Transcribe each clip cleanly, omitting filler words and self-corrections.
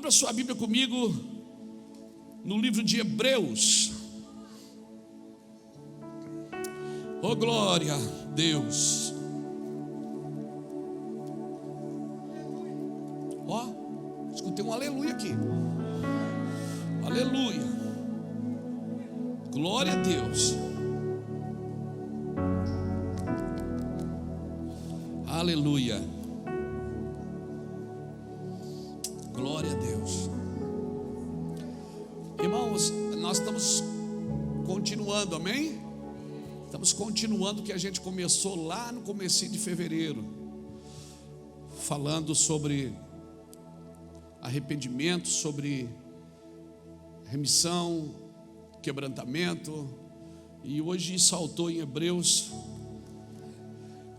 Abra sua Bíblia comigo no livro de Hebreus. Oh, glória a Deus. Ó, escutei um aleluia aqui. Aleluia. Glória a Deus. Aleluia. Glória a Deus. Irmãos, nós estamos continuando, amém? Estamos continuando o que a gente começou lá no comecinho de fevereiro, falando sobre arrependimento, sobre remissão, quebrantamento, e hoje saltou em Hebreus.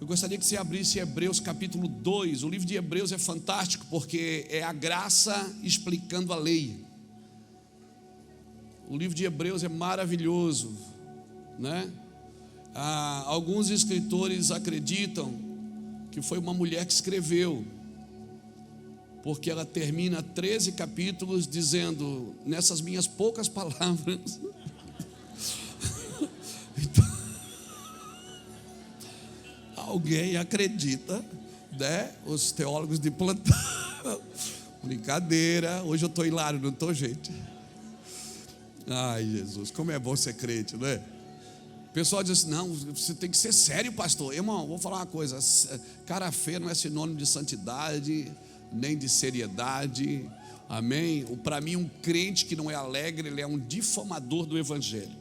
Eu gostaria que você abrisse Hebreus capítulo 2. O livro de Hebreus é fantástico porque é a graça explicando a lei. O livro de Hebreus é maravilhoso, né? Alguns escritores acreditam que foi uma mulher que escreveu, porque ela termina 13 capítulos dizendo: nessas minhas poucas palavras. Então, alguém acredita, né? Os teólogos de plantão. Brincadeira, hoje eu estou hilário, não estou, gente? Ai, Jesus, como é bom ser crente, não é? O pessoal diz assim: não, você tem que ser sério, pastor. Irmão, vou falar uma coisa: cara feia não é sinônimo de santidade, nem de seriedade, amém? Para mim, um crente que não é alegre, ele é um difamador do evangelho.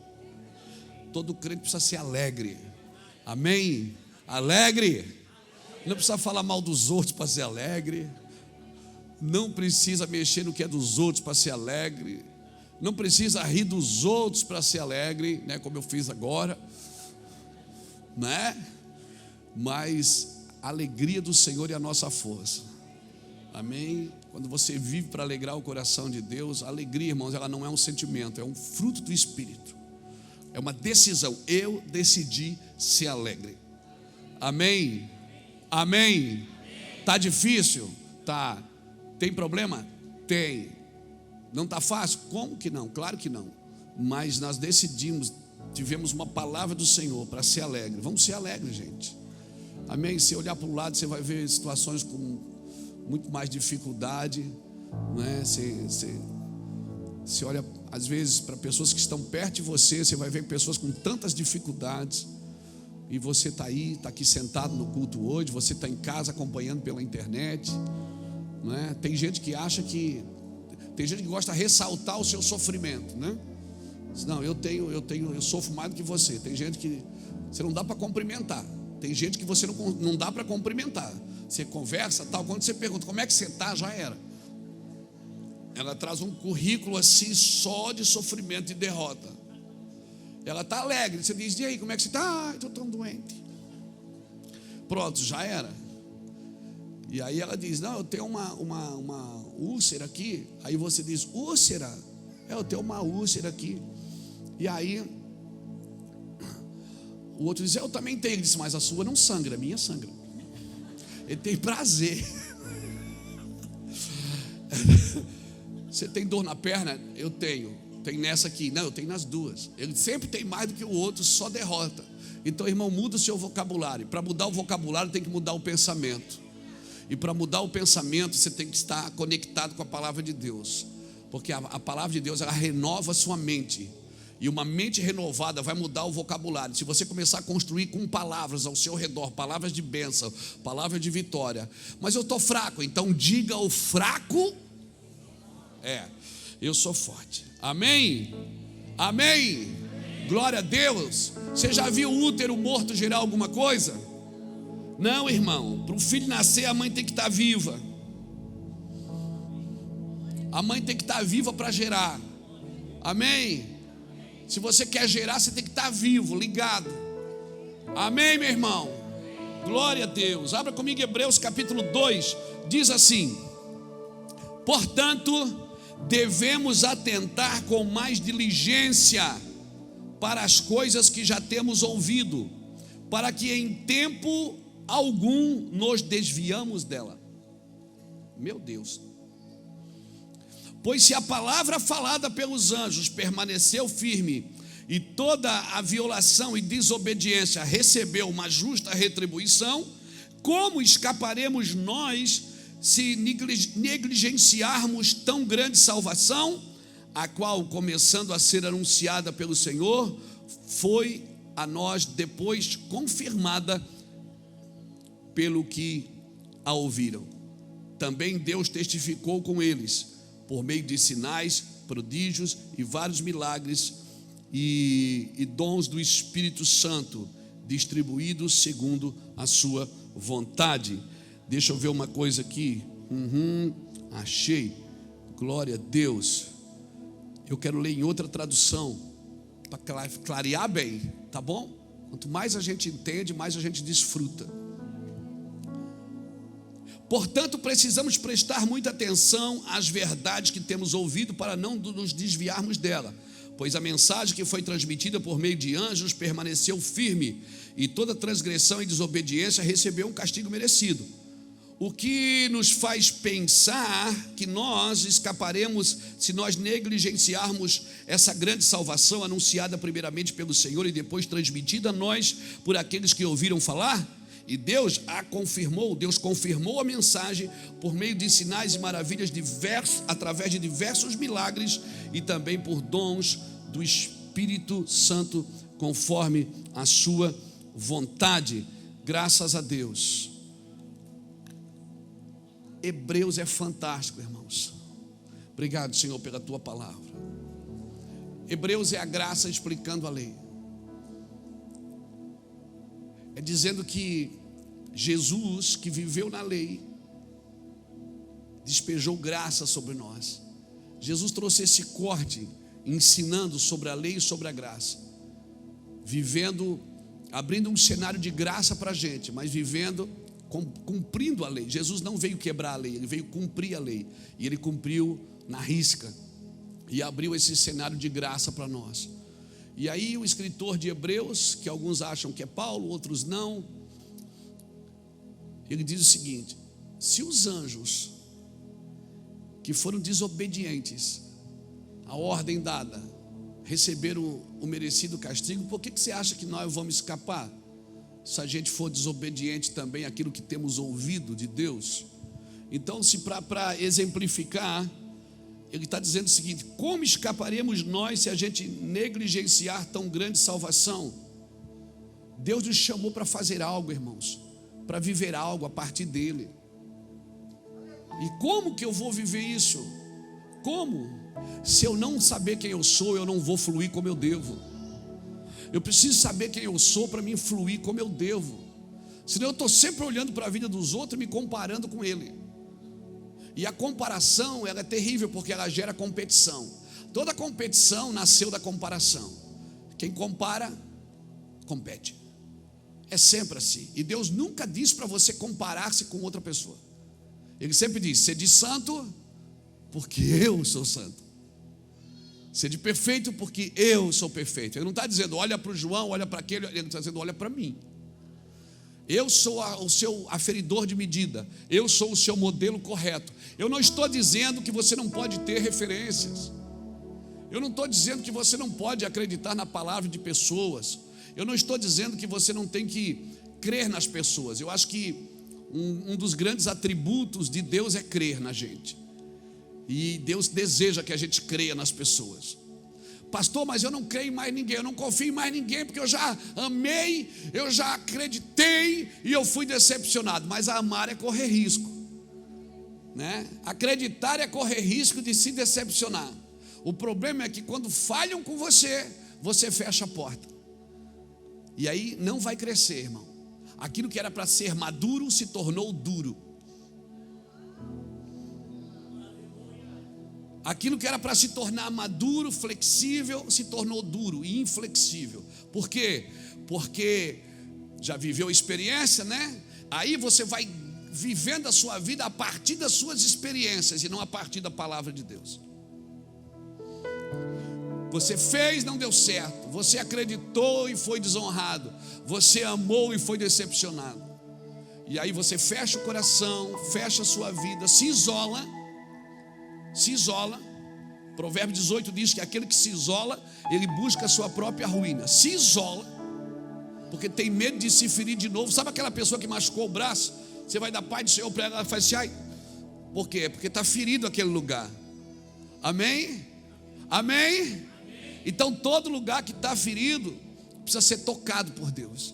Todo crente precisa ser alegre, amém? Alegre, não precisa falar mal dos outros para ser alegre, não precisa mexer no que é dos outros para ser alegre, não precisa rir dos outros para ser alegre, né? Como eu fiz agora, né? Mas a alegria do Senhor é a nossa força, amém? Quando você vive para alegrar o coração de Deus, a alegria, irmãos, ela não é um sentimento, é um fruto do Espírito, é uma decisão. Eu decidi ser alegre, amém? Amém? Tá difícil? Tá. Tem problema? Tem. Não está fácil? Como que não? Claro que não. Mas nós decidimos, tivemos uma palavra do Senhor para ser alegre. Vamos ser alegres, gente. Amém? Se olhar para o lado, você vai ver situações com muito mais dificuldade, não é? Você olha às vezes para pessoas que estão perto de você, você vai ver pessoas com tantas dificuldades, e você está aqui sentado no culto hoje, você está em casa acompanhando pela internet, não é? Tem gente que acha que, tem gente que gosta de ressaltar o seu sofrimento, né? Não, eu sofro mais do que você. Tem gente que você não dá para cumprimentar. Tem gente que você não dá para cumprimentar. Você conversa, tal, quando você pergunta como é que você está, já era. Ela traz um currículo assim só de sofrimento e derrota. Ela está alegre, você diz: e aí, como é que você está? Estou tão doente. Pronto, já era. E aí ela diz: não, eu tenho uma úlcera aqui. Aí você diz: úlcera? Eu tenho uma úlcera aqui. E aí o outro diz: eu também tenho. Ele disse: mas a sua não sangra, a minha sangra. Ele tem prazer. Você tem dor na perna? Eu tenho. Tem nessa aqui? Não, eu tenho nas duas. Ele sempre tem mais do que o outro, só derrota. Então, irmão, muda o seu vocabulário. Para mudar o vocabulário tem que mudar o pensamento. E para mudar o pensamento, você tem que estar conectado com a palavra de Deus, porque a palavra de Deus, ela renova a sua mente, e uma mente renovada vai mudar o vocabulário. Se você começar a construir com palavras ao seu redor, palavras de bênção, palavras de vitória. Mas eu estou fraco, então diga ao fraco: eu sou forte. Amém? Amém? Glória a Deus. Você já viu o útero morto gerar alguma coisa? Não, irmão. Para o filho nascer, a mãe tem que estar viva. A mãe tem que estar viva para gerar. Amém? Se você quer gerar, você tem que estar vivo, ligado. Amém, meu irmão? Glória a Deus. Abra comigo Hebreus capítulo 2. Diz assim: portanto, devemos atentar com mais diligência para as coisas que já temos ouvido, para que em tempo algum nos desviamos dela. Meu Deus. Pois se a palavra falada pelos anjos permaneceu firme, e toda a violação e desobediência recebeu uma justa retribuição, como escaparemos nós se negligenciarmos tão grande salvação, a qual, começando a ser anunciada pelo Senhor, foi a nós depois confirmada pelo que a ouviram. Também Deus testificou com eles, por meio de sinais, prodígios e vários milagres e dons do Espírito Santo, distribuídos segundo a sua vontade. Deixa eu ver uma coisa aqui. Achei. Glória a Deus. Eu quero ler em outra tradução, para clarear bem, tá bom? Quanto mais a gente entende, mais a gente desfruta. Portanto, precisamos prestar muita atenção às verdades que temos ouvido para não nos desviarmos dela, pois a mensagem que foi transmitida por meio de anjos permaneceu firme, e toda transgressão e desobediência recebeu um castigo merecido. O que nos faz pensar que nós escaparemos se nós negligenciarmos essa grande salvação anunciada primeiramente pelo Senhor e depois transmitida a nós por aqueles que ouviram falar? E Deus confirmou a mensagem por meio de sinais e maravilhas através de diversos milagres e também por dons do Espírito Santo, conforme a sua vontade. Graças a Deus. Hebreus é fantástico, irmãos. Obrigado, Senhor, pela tua palavra. Hebreus é a graça explicando a lei. É dizendo que Jesus, que viveu na lei, despejou graça sobre nós. Jesus trouxe esse corte, ensinando sobre a lei e sobre a graça, abrindo um cenário de graça para a gente, mas cumprindo a lei. Jesus não veio quebrar a lei, ele veio cumprir a lei, e ele cumpriu na risca, e abriu esse cenário de graça para nós. E aí o escritor de Hebreus, que alguns acham que é Paulo, outros não, ele diz o seguinte: se os anjos que foram desobedientes à ordem dada receberam o merecido castigo, por que você acha que nós vamos escapar se a gente for desobediente também àquilo que temos ouvido de Deus? Então, se para exemplificar, ele está dizendo o seguinte: como escaparemos nós se a gente negligenciar tão grande salvação? Deus nos chamou para fazer algo, irmãos, para viver algo a partir dele. E como que eu vou viver isso? Como? Se eu não saber quem eu sou, eu não vou fluir como eu devo. Eu preciso saber quem eu sou para me fluir como eu devo. Senão eu estou sempre olhando para a vida dos outros e me comparando com ele. E a comparação, ela é terrível, porque ela gera competição. Toda competição nasceu da comparação. Quem compara, compete. É sempre assim. E Deus nunca diz para você comparar-se com outra pessoa. Ele sempre diz: sede santo, porque eu sou santo. Sede perfeito, porque eu sou perfeito. Ele não está dizendo, olha para o João, olha para aquele. Ele está dizendo, olha para mim. Eu sou o seu aferidor de medida. Eu sou o seu modelo correto. Eu não estou dizendo que você não pode ter referências. Eu não estou dizendo que você não pode acreditar na palavra de pessoas. Eu não estou dizendo que você não tem que crer nas pessoas. Eu acho que um dos grandes atributos de Deus é crer na gente. E Deus deseja que a gente creia nas pessoas. Pastor, mas eu não creio em mais ninguém, eu não confio em mais ninguém, porque eu já amei, eu já acreditei e eu fui decepcionado. Mas amar é correr risco, né? Acreditar é correr risco de se decepcionar. O problema é que quando falham com você, você fecha a porta. E aí não vai crescer, irmão. Aquilo que era para ser maduro se tornou duro. Aquilo que era para se tornar maduro, flexível, se tornou duro e inflexível. Por quê? Porque já viveu experiência, né? Aí você vai vivendo a sua vida a partir das suas experiências e não a partir da palavra de Deus. Você fez, não deu certo. Você acreditou e foi desonrado. Você amou e foi decepcionado. E aí você fecha o coração, fecha a sua vida, se isola, Provérbios 18 diz que aquele que se isola, ele busca a sua própria ruína. Se isola, porque tem medo de se ferir de novo. Sabe aquela pessoa que machucou o braço? Você vai dar paz do Senhor para ela, ela faz assim, ai. Por quê? Porque está ferido aquele lugar. Amém? Amém? Então todo lugar que está ferido precisa ser tocado por Deus.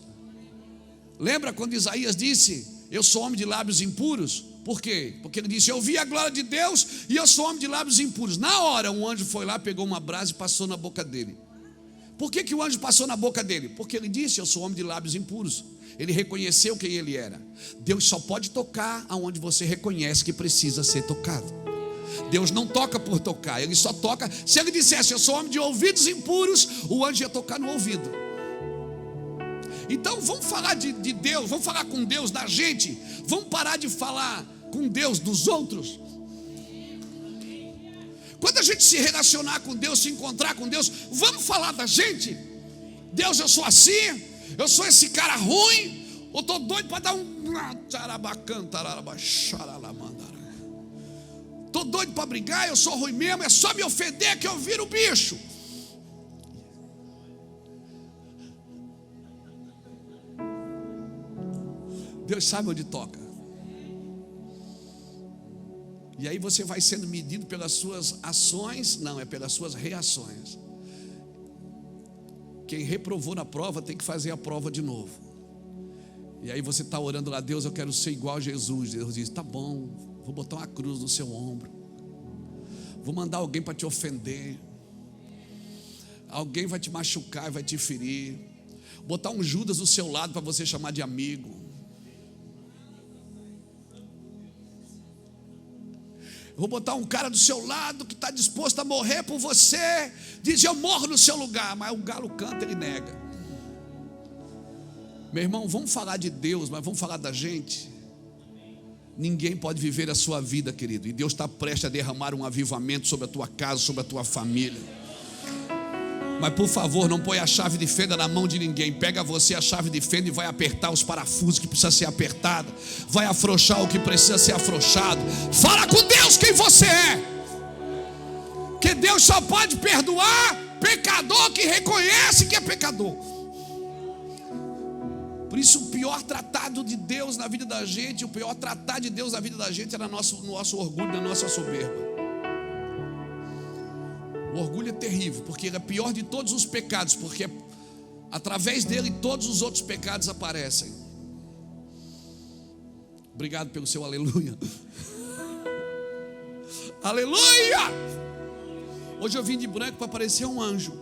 Lembra quando Isaías disse: eu sou homem de lábios impuros? Por quê? Porque ele disse: eu vi a glória de Deus e eu sou homem de lábios impuros. Na hora um anjo foi lá, pegou uma brasa e passou na boca dele. Por que o anjo passou na boca dele? Porque ele disse: eu sou homem de lábios impuros. Ele reconheceu quem ele era. Deus só pode tocar aonde você reconhece que precisa ser tocado. Deus não toca por tocar, Ele só toca. Se Ele dissesse: eu sou homem de ouvidos impuros, o anjo ia tocar no ouvido. Então vamos falar de Deus, vamos falar com Deus da gente. Vamos parar de falar com Deus dos outros. Quando a gente se relacionar com Deus, se encontrar com Deus, vamos falar da gente. Deus, eu sou assim, eu sou esse cara ruim, eu estou doido para dar um... Estou doido para brigar, eu sou ruim mesmo, é só me ofender que eu viro bicho. Deus sabe onde toca. E aí você vai sendo medido pelas suas ações, não, é pelas suas reações. Quem reprovou na prova tem que fazer a prova de novo. E aí você está orando lá: Deus, eu quero ser igual a Jesus. Deus diz: tá bom, vou botar uma cruz no seu ombro, vou mandar alguém para te ofender, alguém vai te machucar e vai te ferir, botar um Judas do seu lado para você chamar de amigo. Eu vou botar um cara do seu lado que está disposto a morrer por você. Diz: eu morro no seu lugar. Mas o galo canta, ele nega. Meu irmão, vamos falar de Deus, mas vamos falar da gente. Ninguém pode viver a sua vida, querido. E Deus está prestes a derramar um avivamento sobre a tua casa, sobre a tua família. Mas por favor, não põe a chave de fenda na mão de ninguém. Pega você a chave de fenda e vai apertar os parafusos que precisa ser apertado. Vai afrouxar o que precisa ser afrouxado. Fala com Deus quem você é. Que Deus só pode perdoar pecador que reconhece que é pecador. Por isso o pior tratado de Deus na vida da gente, o pior tratado de Deus na vida da gente é no nosso orgulho, na nossa soberba. O orgulho é terrível, porque ele é pior de todos os pecados, porque através dele todos os outros pecados aparecem. Obrigado pelo seu aleluia. Aleluia! Hoje eu vim de branco para parecer um anjo.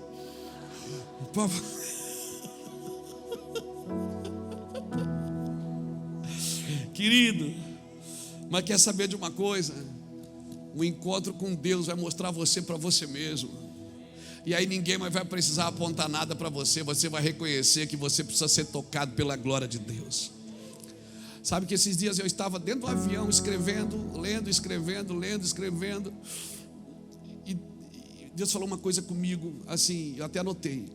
Querido, mas quer saber de uma coisa? O encontro com Deus vai mostrar você para você mesmo. E aí ninguém mais vai precisar apontar nada para você. Você vai reconhecer que você precisa ser tocado pela glória de Deus. Sabe que esses dias eu estava dentro do avião escrevendo, lendo, escrevendo. E Deus falou uma coisa comigo, assim, eu até anotei: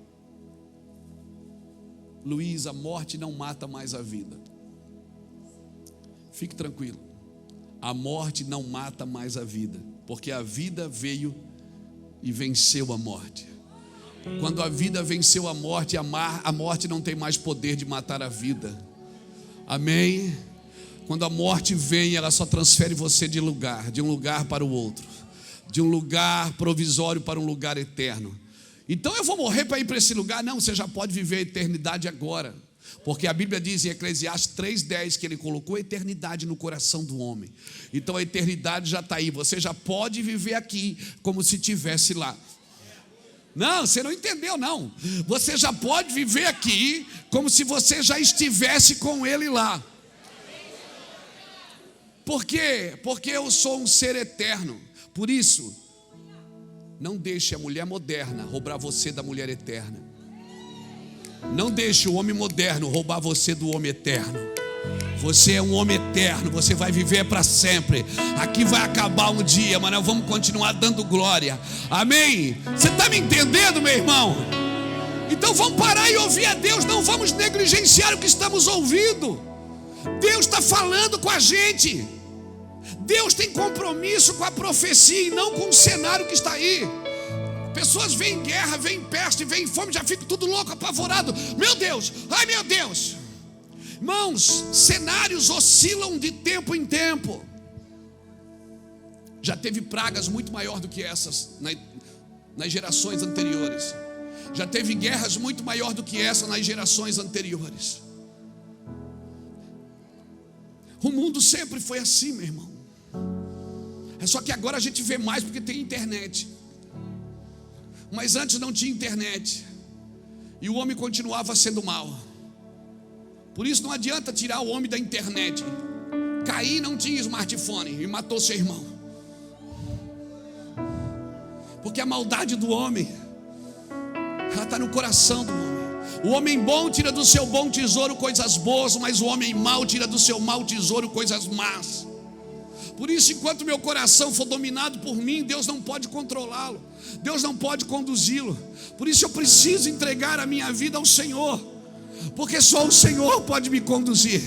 Luiz, a morte não mata mais a vida. Fique tranquilo. A morte não mata mais a vida, porque a vida veio e venceu a morte. Quando a vida venceu a morte, a morte não tem mais poder de matar a vida. Amém? Quando a morte vem, ela só transfere você de um lugar para o outro, de um lugar provisório para um lugar eterno. Então eu vou morrer para ir para esse lugar? Não, você já pode viver a eternidade agora. Porque a Bíblia diz em Eclesiastes 3:10 que Ele colocou a eternidade no coração do homem. Então a eternidade já está aí. Você já pode viver aqui como se estivesse lá. Não, você não entendeu não. Você já pode viver aqui como se você já estivesse com Ele lá. Por quê? Porque eu sou um ser eterno. Por isso, não deixe a mulher moderna roubar você da mulher eterna. Não deixe o homem moderno roubar você do homem eterno. Você é um homem eterno, você vai viver para sempre. Aqui vai acabar um dia, mas nós vamos continuar dando glória. Amém? Você está me entendendo, meu irmão? Então vamos parar e ouvir a Deus. Não vamos negligenciar o que estamos ouvindo. Deus está falando com a gente. Deus tem compromisso com a profecia e não com o cenário que está aí. Pessoas veem guerra, veem peste, veem fome, já ficam tudo louco, apavorado. Meu Deus, ai meu Deus. Irmãos, cenários oscilam de tempo em tempo. Já teve pragas muito maior do que essas nas gerações anteriores. Já teve guerras muito maior do que essa nas gerações anteriores. O mundo sempre foi assim, meu irmão. É só que agora a gente vê mais porque tem internet. Mas antes não tinha internet. E o homem continuava sendo mau. Por isso não adianta tirar o homem da internet. Caim não tinha smartphone e matou seu irmão. Porque a maldade do homem, ela está no coração do homem. O homem bom tira do seu bom tesouro coisas boas, mas o homem mau tira do seu mau tesouro coisas más. Por isso, enquanto meu coração for dominado por mim, Deus não pode controlá-lo, Deus não pode conduzi-lo. Por isso eu preciso entregar a minha vida ao Senhor, porque só o Senhor pode me conduzir.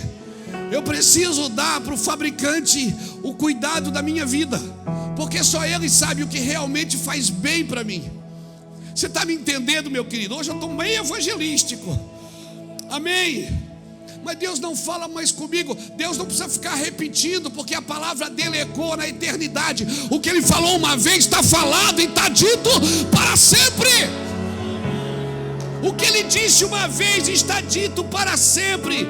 Eu preciso dar para o fabricante o cuidado da minha vida, porque só Ele sabe o que realmente faz bem para mim. Você está me entendendo, meu querido? Hoje eu estou meio evangelístico, amém? Mas Deus não fala mais comigo. Deus não precisa ficar repetindo, porque a palavra dele ecoa na eternidade. O que ele falou uma vez está falado e está dito para sempre. O que ele disse uma vez está dito para sempre.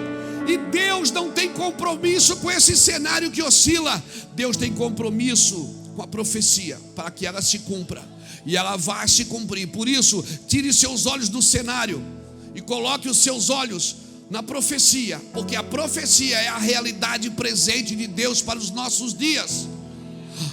E Deus não tem compromisso com esse cenário que oscila. Deus tem compromisso com a profecia, para que ela se cumpra, e ela vai se cumprir. Por isso, tire seus olhos do cenário e coloque os seus olhos na profecia, porque a profecia é a realidade presente de Deus para os nossos dias.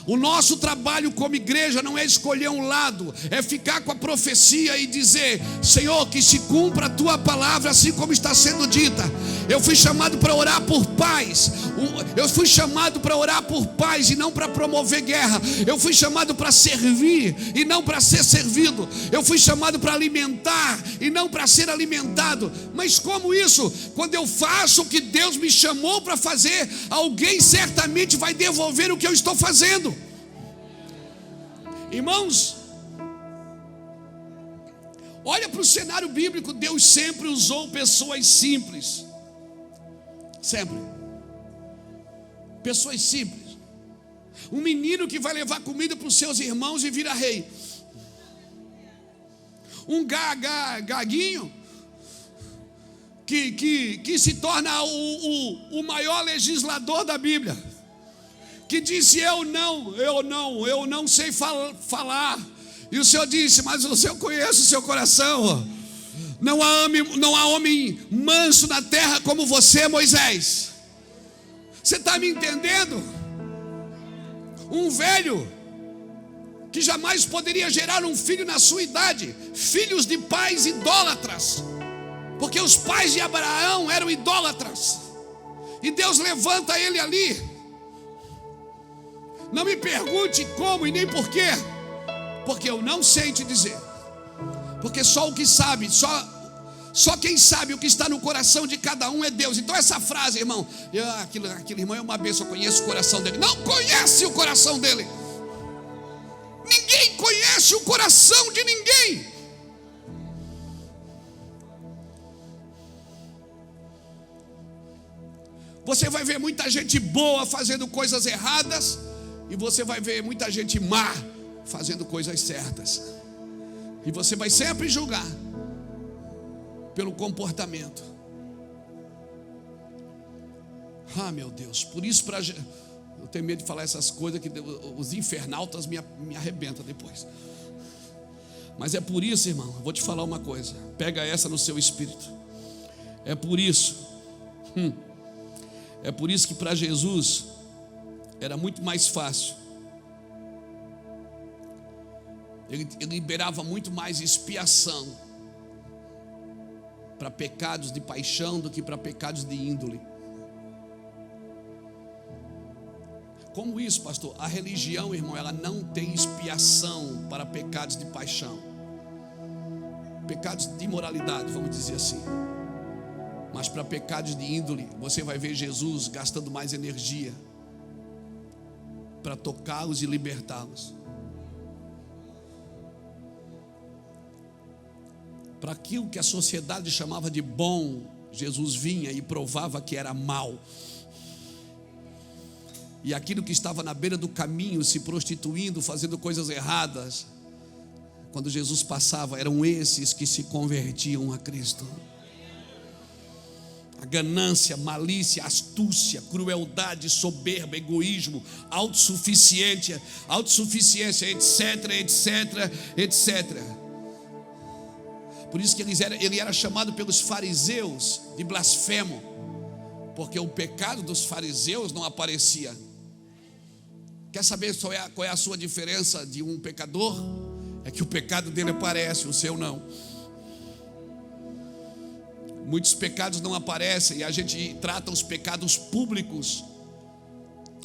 O nosso trabalho como igreja não é escolher um lado, é ficar com a profecia e dizer: Senhor, que se cumpra a tua palavra assim como está sendo dita. Eu fui chamado para orar por paz. Eu fui chamado para orar por paz e não para promover guerra. Eu fui chamado para servir e não para ser servido. Eu fui chamado para alimentar e não para ser alimentado. Mas como isso? Quando eu faço o que Deus me chamou para fazer, alguém certamente vai devolver o que eu estou fazendo. Irmãos, olha para o cenário bíblico. Deus sempre usou pessoas simples. Sempre. Pessoas simples. Um menino que vai levar comida para os seus irmãos e vira rei. Um gaguinho que se torna o maior legislador da Bíblia, que disse: eu não sei falar. E o Senhor disse: mas o Senhor conhece o seu coração. Não há homem manso na terra como você, Moisés. Você está me entendendo? Um velho que jamais poderia gerar um filho na sua idade, filhos de pais idólatras, porque os pais de Abraão eram idólatras, e Deus levanta ele ali. Não me pergunte como e nem porquê, porque eu não sei te dizer. Porque só o que sabe, só quem sabe o que está no coração de cada um é Deus. Então essa frase, irmão, aquele irmão é uma bênção, eu conheço o coração dele. Não conhece o coração dele. Ninguém conhece o coração de ninguém. Você vai ver muita gente boa fazendo coisas erradas, e você vai ver muita gente má fazendo coisas certas. E você vai sempre julgar pelo comportamento. Ah, meu Deus. Por isso, eu tenho medo de falar essas coisas, que os infernautas me arrebentam depois. Mas é por isso, irmão, eu vou te falar uma coisa. Pega essa no seu espírito. É por isso que para Jesus era muito mais fácil. Ele liberava muito mais expiação para pecados de paixão do que para pecados de índole. Como isso, pastor? A religião, irmão, ela não tem expiação para pecados de paixão, pecados de imoralidade, vamos dizer assim. Mas para pecados de índole, você vai ver Jesus gastando mais energia, para tocá-los e libertá-los. Para aquilo que a sociedade chamava de bom, Jesus vinha e provava que era mal. E aquilo que estava na beira do caminho, se prostituindo, fazendo coisas erradas, quando Jesus passava, eram esses que se convertiam a Cristo. A ganância, malícia, astúcia, crueldade, soberba, egoísmo, autossuficiência, etc, etc, etc. Por isso que ele era chamado pelos fariseus de blasfemo, porque o pecado dos fariseus não aparecia. Quer saber qual é a sua diferença de um pecador? É que o pecado dele aparece, o seu não. Muitos pecados não aparecem e a gente trata os pecados públicos.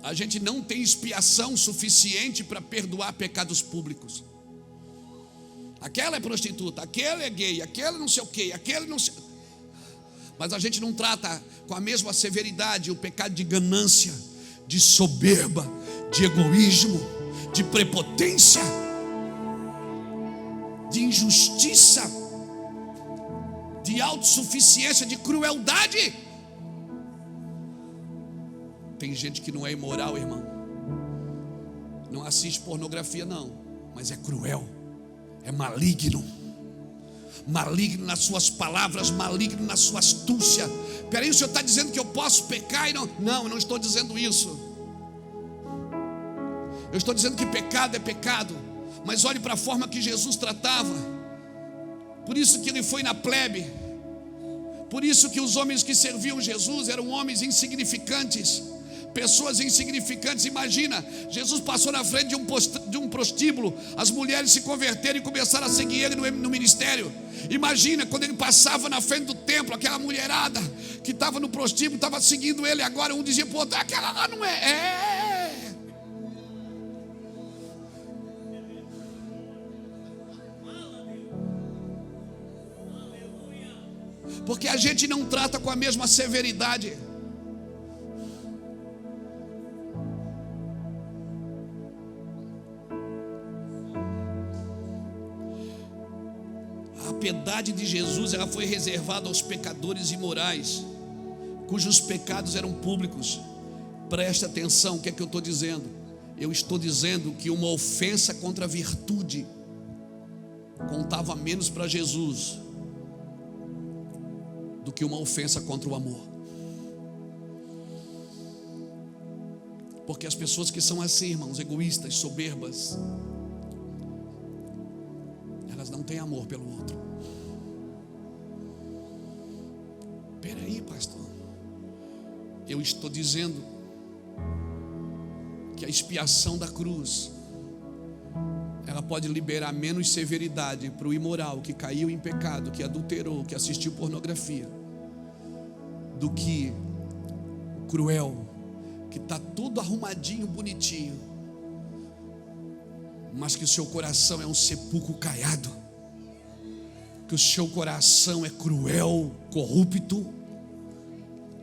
A gente não tem expiação suficiente para perdoar pecados públicos. Aquela é prostituta, aquele é gay, aquele não sei o quê, aquele não sei. Mas a gente não trata com a mesma severidade o pecado de ganância, de soberba, de egoísmo, de prepotência, de injustiça, de autossuficiência, de crueldade. Tem gente que não é imoral, irmão. Não assiste pornografia não, mas é cruel, é maligno. Maligno nas suas palavras, maligno na sua astúcia. Peraí, o senhor está dizendo que eu posso pecar e não? Não, eu não estou dizendo isso. Eu estou dizendo que pecado é pecado. Mas olhe para a forma que Jesus tratava. Por isso que ele foi na plebe. Por isso que os homens que serviam Jesus eram homens insignificantes, pessoas insignificantes. Imagina, Jesus passou na frente de um prostíbulo, as mulheres se converteram e começaram a seguir ele no ministério. Imagina quando ele passava na frente do templo, aquela mulherada que estava no prostíbulo, estava seguindo ele. Agora um dizia para o outro: aquela lá não é. Porque a gente não trata com a mesma severidade. A piedade de Jesus, ela foi reservada aos pecadores imorais, cujos pecados eram públicos. Preste atenção, o que é que eu estou dizendo? Eu estou dizendo que uma ofensa contra a virtude contava menos para Jesus do que uma ofensa contra o amor. Porque as pessoas que são assim, irmãos, egoístas, soberbas, elas não têm amor pelo outro. Peraí, pastor, eu estou dizendo que a expiação da cruz, ela pode liberar menos severidade para o imoral, que caiu em pecado, que adulterou, que assistiu pornografia, do que o cruel, que está tudo arrumadinho, bonitinho, mas que o seu coração é um sepulcro caiado, que o seu coração é cruel, corrupto,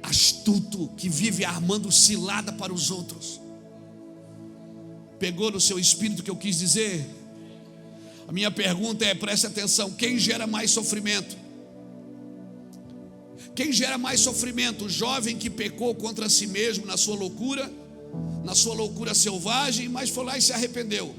astuto, que vive armando cilada para os outros. Pegou no seu espírito o que eu quis dizer? A minha pergunta é, preste atenção: quem gera mais sofrimento? Quem gera mais sofrimento? O jovem que pecou contra si mesmo na sua loucura selvagem, mas foi lá e se arrependeu?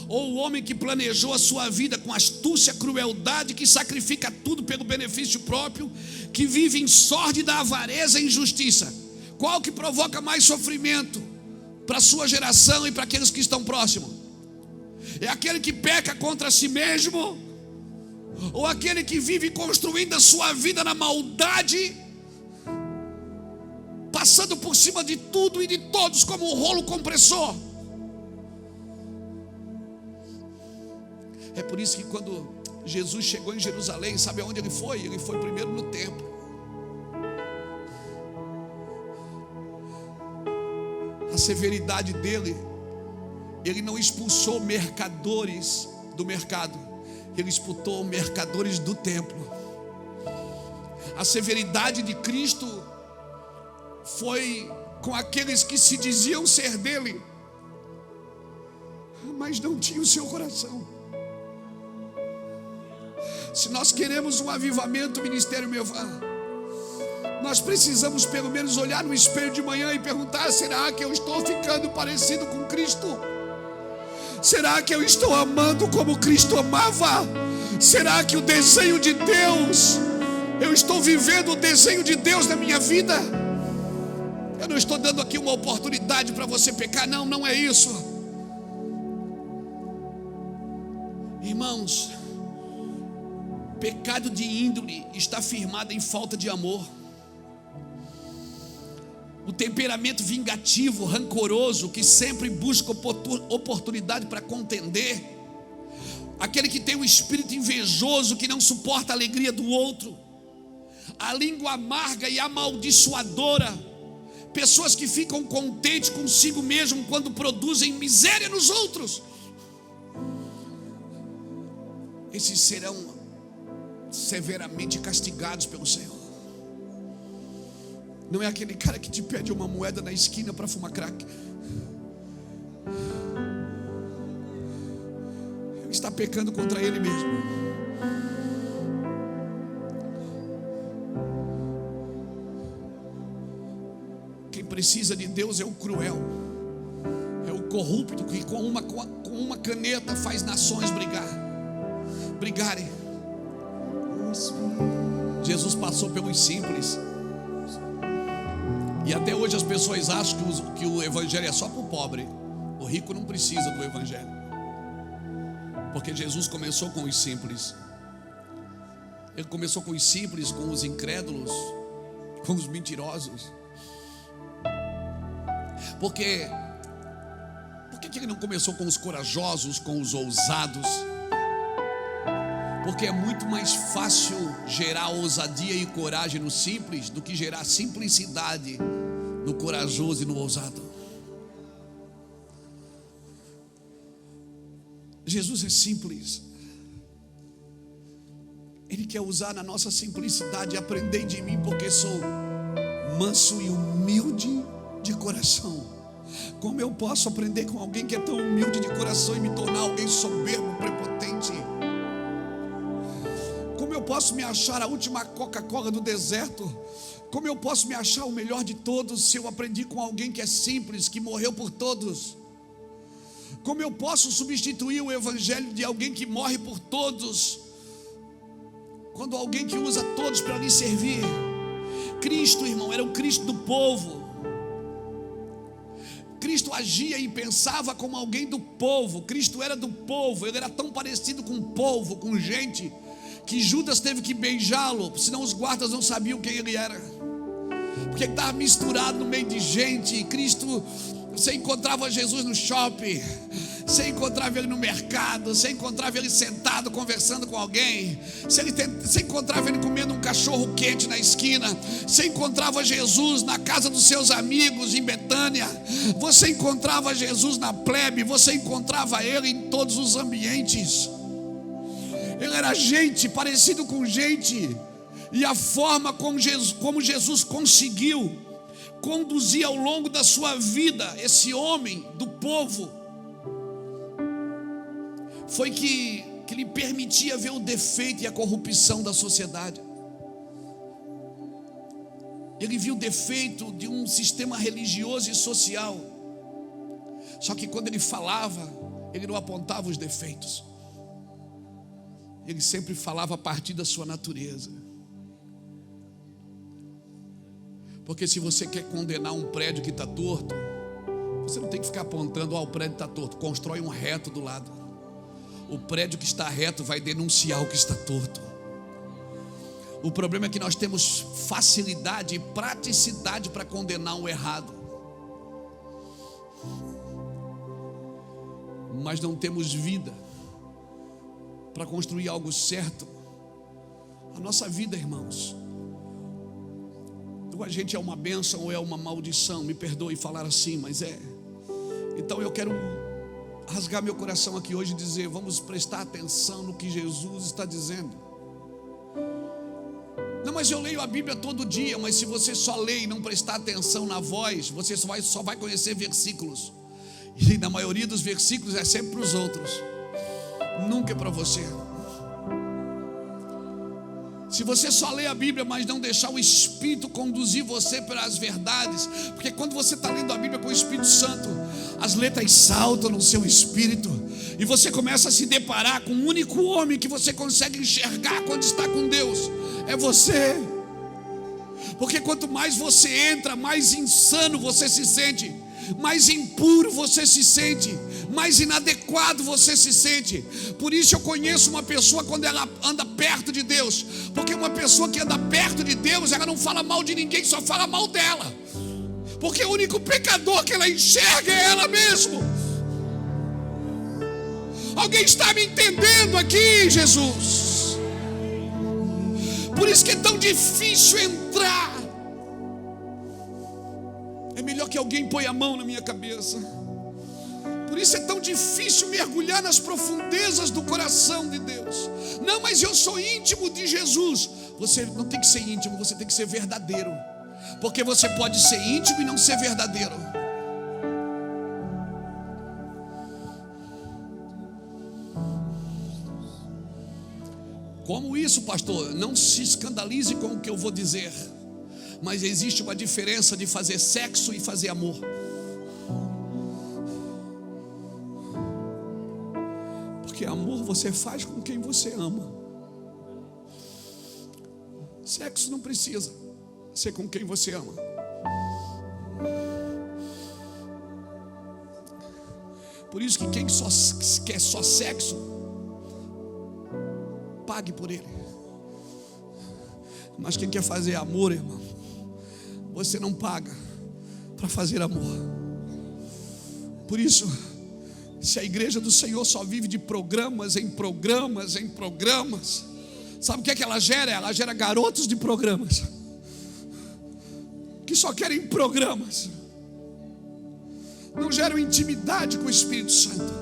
Ou o homem que planejou a sua vida com astúcia, crueldade, que sacrifica tudo pelo benefício próprio, que vive em sórdida avareza e injustiça? Qual que provoca mais sofrimento para a sua geração e para aqueles que estão próximos? É aquele que peca contra si mesmo, ou aquele que vive construindo a sua vida na maldade, passando por cima de tudo e de todos como um rolo compressor? É por isso que quando Jesus chegou em Jerusalém, sabe aonde ele foi? Ele foi primeiro no templo. A severidade dele, ele não expulsou mercadores do mercado, ele expulsou mercadores do templo. A severidade de Cristo foi com aqueles que se diziam ser dele, mas não tinha o seu coração. Se nós queremos um avivamento, Ministério Mevã, nós precisamos pelo menos olhar no espelho de manhã e perguntar: será que eu estou ficando parecido com Cristo? Será que eu estou amando como Cristo amava? Será que o desenho de Deus, eu estou vivendo o desenho de Deus na minha vida? Eu não estou dando aqui uma oportunidade para você pecar, não, não é isso. Irmãos, pecado de índole está firmado em falta de amor. O temperamento vingativo, rancoroso, que sempre busca oportunidade para contender. Aquele que tem um espírito invejoso, que não suporta a alegria do outro. A língua amarga e amaldiçoadora. Pessoas que ficam contentes consigo mesmo quando produzem miséria nos outros. Esses serão severamente castigados pelo Senhor. Não é aquele cara que te pede uma moeda na esquina para fumar crack. Ele está pecando contra ele mesmo. Quem precisa de Deus é o cruel, é o corrupto, que com uma caneta faz nações brigarem. Jesus passou pelos simples. E até hoje as pessoas acham que o evangelho é só para o pobre. O rico não precisa do evangelho, porque Jesus começou com os simples. Ele começou com os simples, com os incrédulos, com os mentirosos. Por que ele não começou com os corajosos, com os ousados? Porque é muito mais fácil gerar ousadia e coragem no simples do que gerar simplicidade no corajoso e no ousado. Jesus é simples. Ele quer usar na nossa simplicidade: aprendei de mim, porque sou manso e humilde de coração. Como eu posso aprender com alguém que é tão humilde de coração e me tornar alguém soberbo, prepotente? Como eu posso me achar a última Coca-Cola do deserto? Como eu posso me achar o melhor de todos se eu aprendi com alguém que é simples, que morreu por todos? Como eu posso substituir o evangelho de alguém que morre por todos, quando alguém que usa todos para lhe servir? Cristo, irmão, era o Cristo do povo. Cristo agia e pensava como alguém do povo. Cristo era do povo. Ele era tão parecido com o povo, com gente, que Judas teve que beijá-lo, senão os guardas não sabiam quem ele era, porque ele estava misturado no meio de gente. Cristo, você encontrava Jesus no shopping, você encontrava ele no mercado, você encontrava ele sentado conversando com alguém, você encontrava ele comendo um cachorro quente na esquina, você encontrava Jesus na casa dos seus amigos em Betânia, você encontrava Jesus na plebe, você encontrava ele em todos os ambientes. Ele era gente, parecido com gente. E a forma como Jesus conseguiu conduzir ao longo da sua vida esse homem do povo, foi que lhe permitia ver o defeito e a corrupção da sociedade. Ele viu o defeito de um sistema religioso e social. Só que quando ele falava, ele não apontava os defeitos. Ele sempre falava a partir da sua natureza. Porque se você quer condenar um prédio que está torto, você não tem que ficar apontando: o prédio está torto. Constrói um reto do lado. O prédio que está reto vai denunciar o que está torto. O problema é que nós temos facilidade e praticidade para condenar o errado, mas não temos vida para construir algo certo. A nossa vida, irmãos, ou a gente é uma bênção ou é uma maldição. Me perdoe falar assim, mas é. Então eu quero rasgar meu coração aqui hoje e dizer: vamos prestar atenção no que Jesus está dizendo. Não, mas eu leio a Bíblia todo dia. Mas se você só lê e não prestar atenção na voz, você só vai conhecer versículos. E na maioria dos versículos é sempre para os outros, nunca é para você. Se você só lê a Bíblia, mas não deixar o Espírito conduzir você pelas verdades, porque quando você está lendo a Bíblia com o Espírito Santo, as letras saltam no seu espírito, e você começa a se deparar com um único homem que você consegue enxergar quando está com Deus, é você. Porque quanto mais você entra, mais insano você se sente, mais impuro você se sente, mais inadequado você se sente. Por isso eu conheço uma pessoa quando ela anda perto de Deus, porque uma pessoa que anda perto de Deus, ela não fala mal de ninguém, só fala mal dela, porque o único pecador que ela enxerga é ela mesma. Alguém está me entendendo aqui, Jesus? Por isso que é tão difícil entrar. É melhor que alguém ponha a mão na minha cabeça. Por isso é tão difícil mergulhar nas profundezas do coração de Deus. Não, mas eu sou íntimo de Jesus. Você não tem que ser íntimo, você tem que ser verdadeiro. Porque você pode ser íntimo e não ser verdadeiro. Como isso, pastor? Não se escandalize com o que eu vou dizer, mas existe uma diferença de fazer sexo e fazer amor. Porque amor você faz com quem você ama. Sexo não precisa ser com quem você ama. Por isso que quem só quer só sexo, pague por ele. Mas quem quer fazer amor, irmão, você não paga para fazer amor. Por isso, se a igreja do Senhor só vive de programas em programas em programas, sabe o que é que ela gera? Ela gera garotos de programas, que só querem programas, não geram intimidade com o Espírito Santo.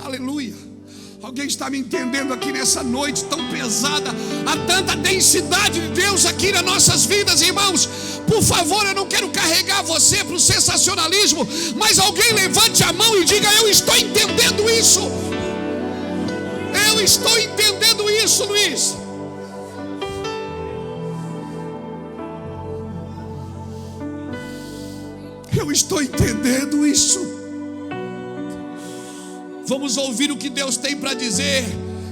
Aleluia. Alguém está me entendendo aqui nessa noite tão pesada? Há tanta densidade de Deus aqui nas nossas vidas, irmãos. Por favor, eu não quero carregar você para o sensacionalismo, mas alguém levante a mão e diga: eu estou entendendo isso. Eu estou entendendo isso, Luiz. Eu estou entendendo isso. Vamos ouvir o que Deus tem para dizer.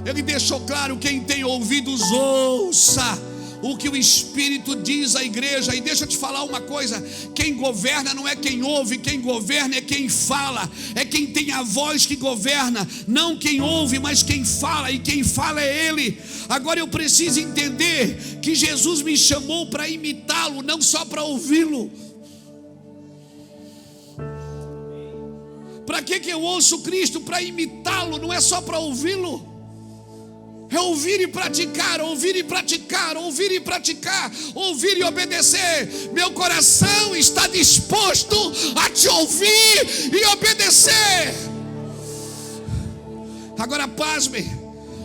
Ele deixou claro: quem tem ouvidos, ouça o que o Espírito diz à igreja. E deixa eu te falar uma coisa: quem governa não é quem ouve, quem governa é quem fala. É quem tem a voz que governa, não quem ouve, mas quem fala. E quem fala é Ele. Agora eu preciso entender que Jesus me chamou para imitá-lo, não só para ouvi-lo. Para que eu ouço Cristo? Para imitá-lo, não é só para ouvi-lo. É ouvir e praticar, ouvir e praticar, ouvir e praticar, ouvir e obedecer. Meu coração está disposto a te ouvir e obedecer. Agora pasme,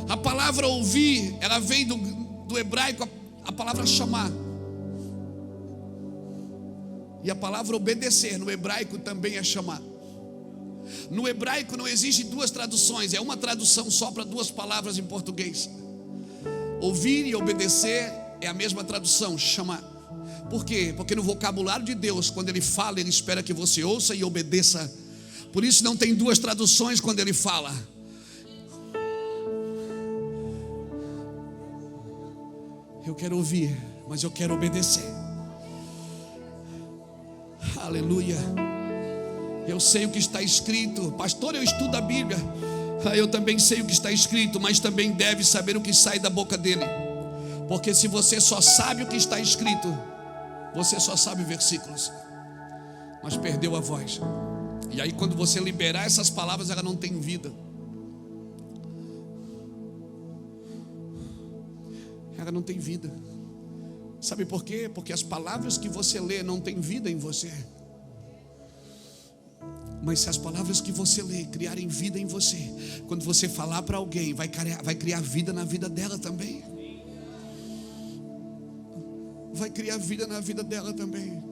a palavra ouvir, ela vem do hebraico, a palavra chamar. E a palavra obedecer no hebraico também é chamar. No hebraico não existe duas traduções, é uma tradução só para duas palavras em português. Ouvir e obedecer é a mesma tradução, chamar. Por quê? Porque no vocabulário de Deus, quando Ele fala, Ele espera que você ouça e obedeça. Por isso não tem duas traduções quando Ele fala. Eu quero ouvir, mas eu quero obedecer. Aleluia. Eu sei o que está escrito. Pastor, eu estudo a Bíblia. Eu também sei o que está escrito, mas também deve saber o que sai da boca dele. Porque se você só sabe o que está escrito, você só sabe versículos, mas perdeu a voz. E aí quando você liberar essas palavras, ela não tem vida. Ela não tem vida. Sabe por quê? Porque as palavras que você lê não têm vida em você. Mas se as palavras que você lê criarem vida em você, quando você falar para alguém, vai criar vida na vida dela também. Vai criar vida na vida dela também.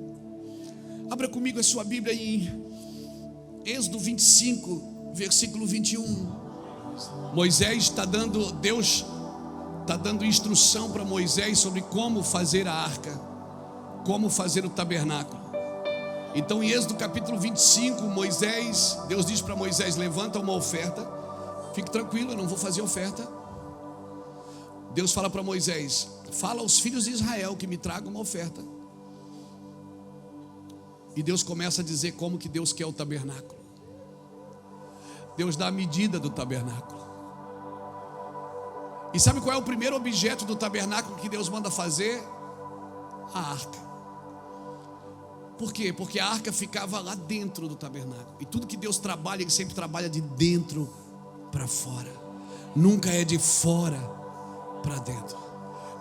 Abra comigo a sua Bíblia em Êxodo 25, versículo 21. Deus está dando instrução para Moisés sobre como fazer a arca, como fazer o tabernáculo. Então em Êxodo capítulo 25, Deus diz para Moisés: levanta uma oferta. Fique tranquilo, eu não vou fazer oferta. Deus fala para Moisés: fala aos filhos de Israel que me tragam uma oferta. E Deus começa a dizer como que Deus quer o tabernáculo. Deus dá a medida do tabernáculo. E sabe qual é o primeiro objeto do tabernáculo que Deus manda fazer? A arca. Por quê? Porque a arca ficava lá dentro do tabernáculo. E tudo que Deus trabalha, Ele sempre trabalha de dentro para fora. Nunca é de fora para dentro.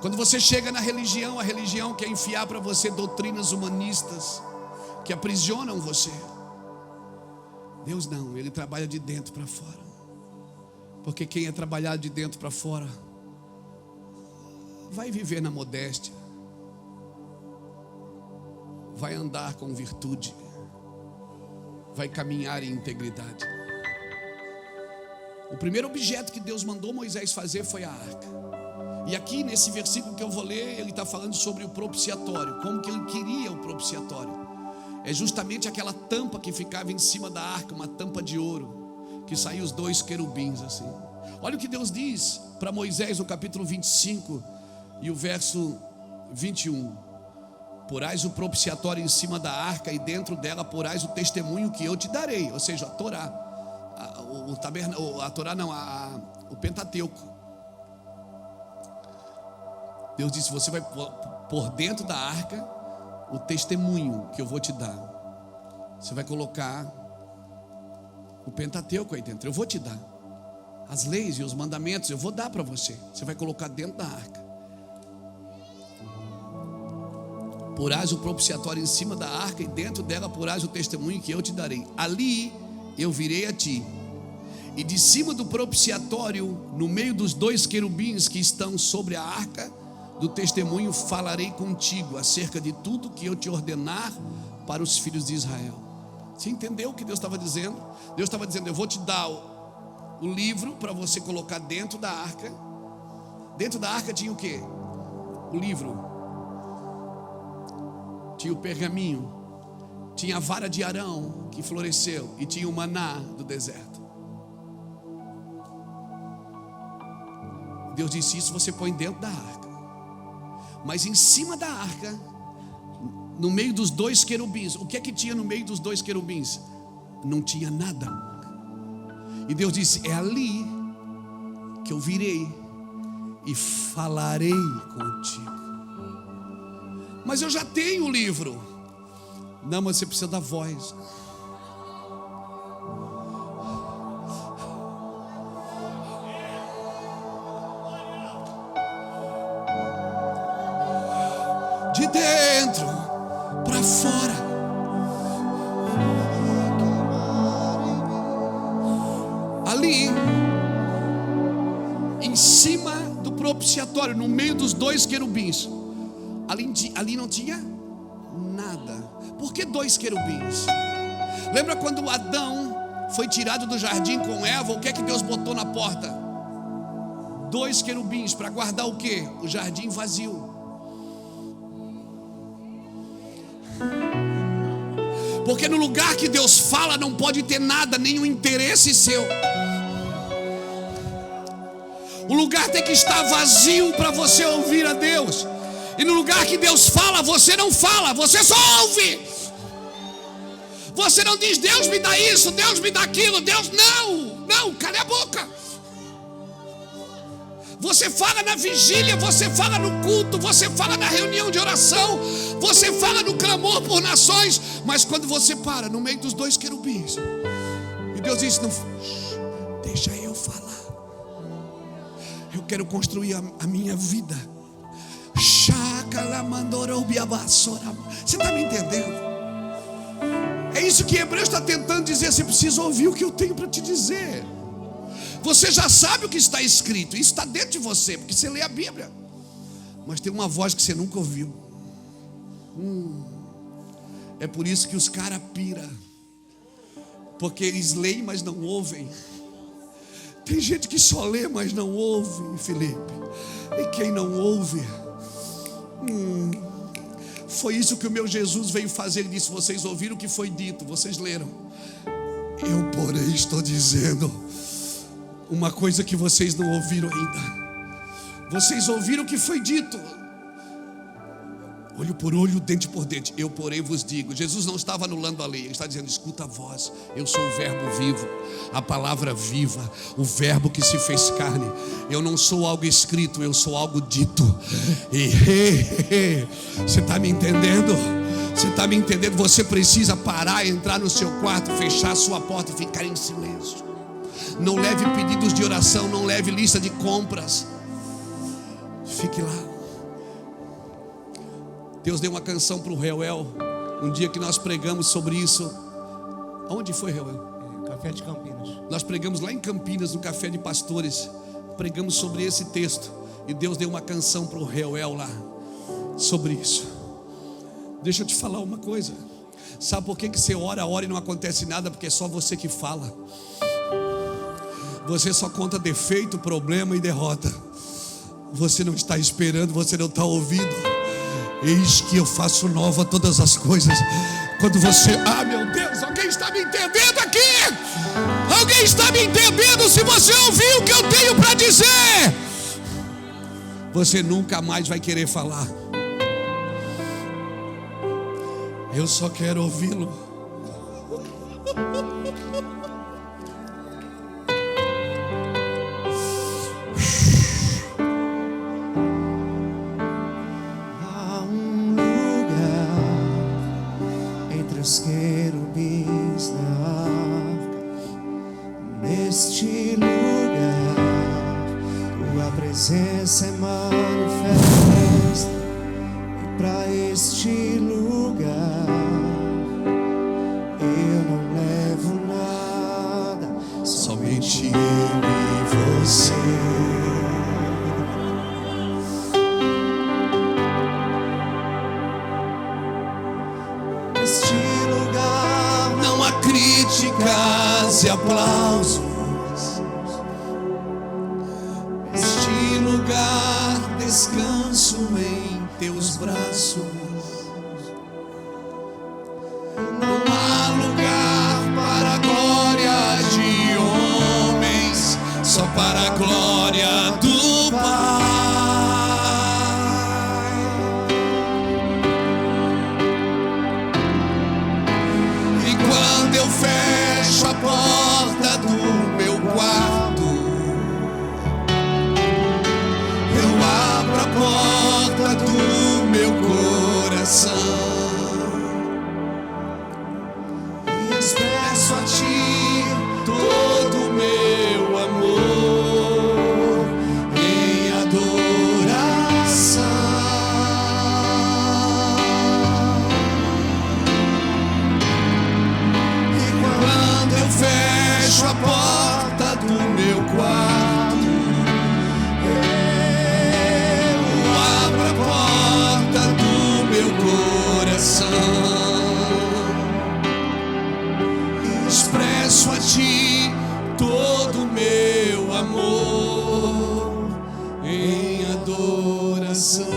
Quando você chega na religião, a religião quer enfiar para você doutrinas humanistas que aprisionam você. Deus não, Ele trabalha de dentro para fora. Porque quem é trabalhado de dentro para fora vai viver na modéstia, vai andar com virtude, vai caminhar em integridade. O primeiro objeto que Deus mandou Moisés fazer foi a arca. E aqui nesse versículo que eu vou ler, ele está falando sobre o propiciatório, como que ele queria o propiciatório. É justamente aquela tampa que ficava em cima da arca, uma tampa de ouro, que saía os 2 querubins assim. Olha o que Deus diz para Moisés no capítulo 25 e o verso 21. Porás o propiciatório em cima da arca, e dentro dela porás o testemunho que eu te darei. Ou seja, a Torá. O Pentateuco. Deus disse: você vai pôr dentro da arca o testemunho que eu vou te dar. Você vai colocar o Pentateuco aí dentro. Eu vou te dar as leis e os mandamentos, eu vou dar para você. Você vai colocar dentro da arca. Porás o propiciatório em cima da arca, e dentro dela porás o testemunho que eu te darei. Ali eu virei a ti, e de cima do propiciatório, no meio dos 2 querubins que estão sobre a arca do testemunho, falarei contigo acerca de tudo que eu te ordenar para os filhos de Israel. Você entendeu o que Deus estava dizendo? Deus estava dizendo: eu vou te dar o livro para você colocar dentro da arca. Dentro da arca tinha o quê? O livro, tinha o pergaminho, tinha a vara de Arão que floresceu, e tinha o maná do deserto. Deus disse: isso você põe dentro da arca. Mas em cima da arca, no meio dos 2 querubins, o que é que tinha no meio dos 2 querubins? Não tinha nada. E Deus disse: é ali que eu virei e falarei contigo. Mas eu já tenho o livro. Não, mas você precisa da voz. De dentro para fora. Ali, em cima do propiciatório, no meio dos 2 querubins, ali não tinha nada. Por que 2 querubins? Lembra quando Adão foi tirado do jardim com Eva? O que é que Deus botou na porta? 2 querubins para guardar o quê? O jardim vazio. Porque no lugar que Deus fala não pode ter nada, nenhum interesse seu. O lugar tem que estar vazio para você ouvir a Deus. E no lugar que Deus fala, você não fala, você só ouve. Você não diz: Deus me dá isso, Deus me dá aquilo, Deus não, cala a boca. Você fala na vigília, você fala no culto, você fala na reunião de oração, você fala no clamor por nações. Mas quando você para no meio dos 2 querubins, e Deus diz: não, deixa eu falar. Eu quero construir a minha vida. Você está me entendendo? É isso que Hebreus está tentando dizer. Você precisa ouvir o que eu tenho para te dizer. Você já sabe o que está escrito, isso está dentro de você, porque você lê a Bíblia. Mas tem uma voz que você nunca ouviu. É por isso que os caras piram, porque eles leem, mas não ouvem. Tem gente que só lê, mas não ouve, Felipe. E quem não ouve, foi isso que o meu Jesus veio fazer. Ele disse: vocês ouviram o que foi dito, vocês leram. Eu, porém, estou dizendo uma coisa que vocês não ouviram ainda. Vocês ouviram o que foi dito, olho por olho, dente por dente. Eu, porém, vos digo. Jesus não estava anulando a lei, ele está dizendo: escuta a voz, eu sou o verbo vivo, a palavra viva, o verbo que se fez carne. Eu não sou algo escrito, eu sou algo dito. Você está me entendendo? Você está me entendendo? Você precisa parar, entrar no seu quarto, fechar a sua porta e ficar em silêncio. Não leve pedidos de oração, não leve lista de compras. Fique lá. Deus deu uma canção para o Reuel, um dia que nós pregamos sobre isso. Aonde foi, Reuel? Café de Campinas. Nós pregamos lá em Campinas, no Café de Pastores. Pregamos sobre esse texto. E Deus deu uma canção para o Reuel lá, sobre isso. Deixa eu te falar uma coisa. Sabe por que você ora e não acontece nada? Porque é só você que fala. Você só conta defeito, problema e derrota. Você não está esperando, você não está ouvindo. Eis que eu faço nova todas as coisas. Quando você... Ah, meu Deus, alguém está me entendendo aqui? Alguém está me entendendo? Se você ouvir o que eu tenho para dizer, você nunca mais vai querer falar. Eu só quero ouvi-lo. Os querubins na arca, neste lugar, tua presença é manifesta, e para este lugar, eu não levo nada, somente eu e você. Críticas e aplausos. Neste lugar descanso em teus braços. Não há lugar para a glória de homens, só para a glória do Pai. Eu fecho a porta do meu quarto, eu abro a porta do meu coração e expresso a ti todo o meu amor em adoração. Fecho a porta do meu quarto, eu abro a porta do meu coração, expresso a ti todo o meu amor em adoração.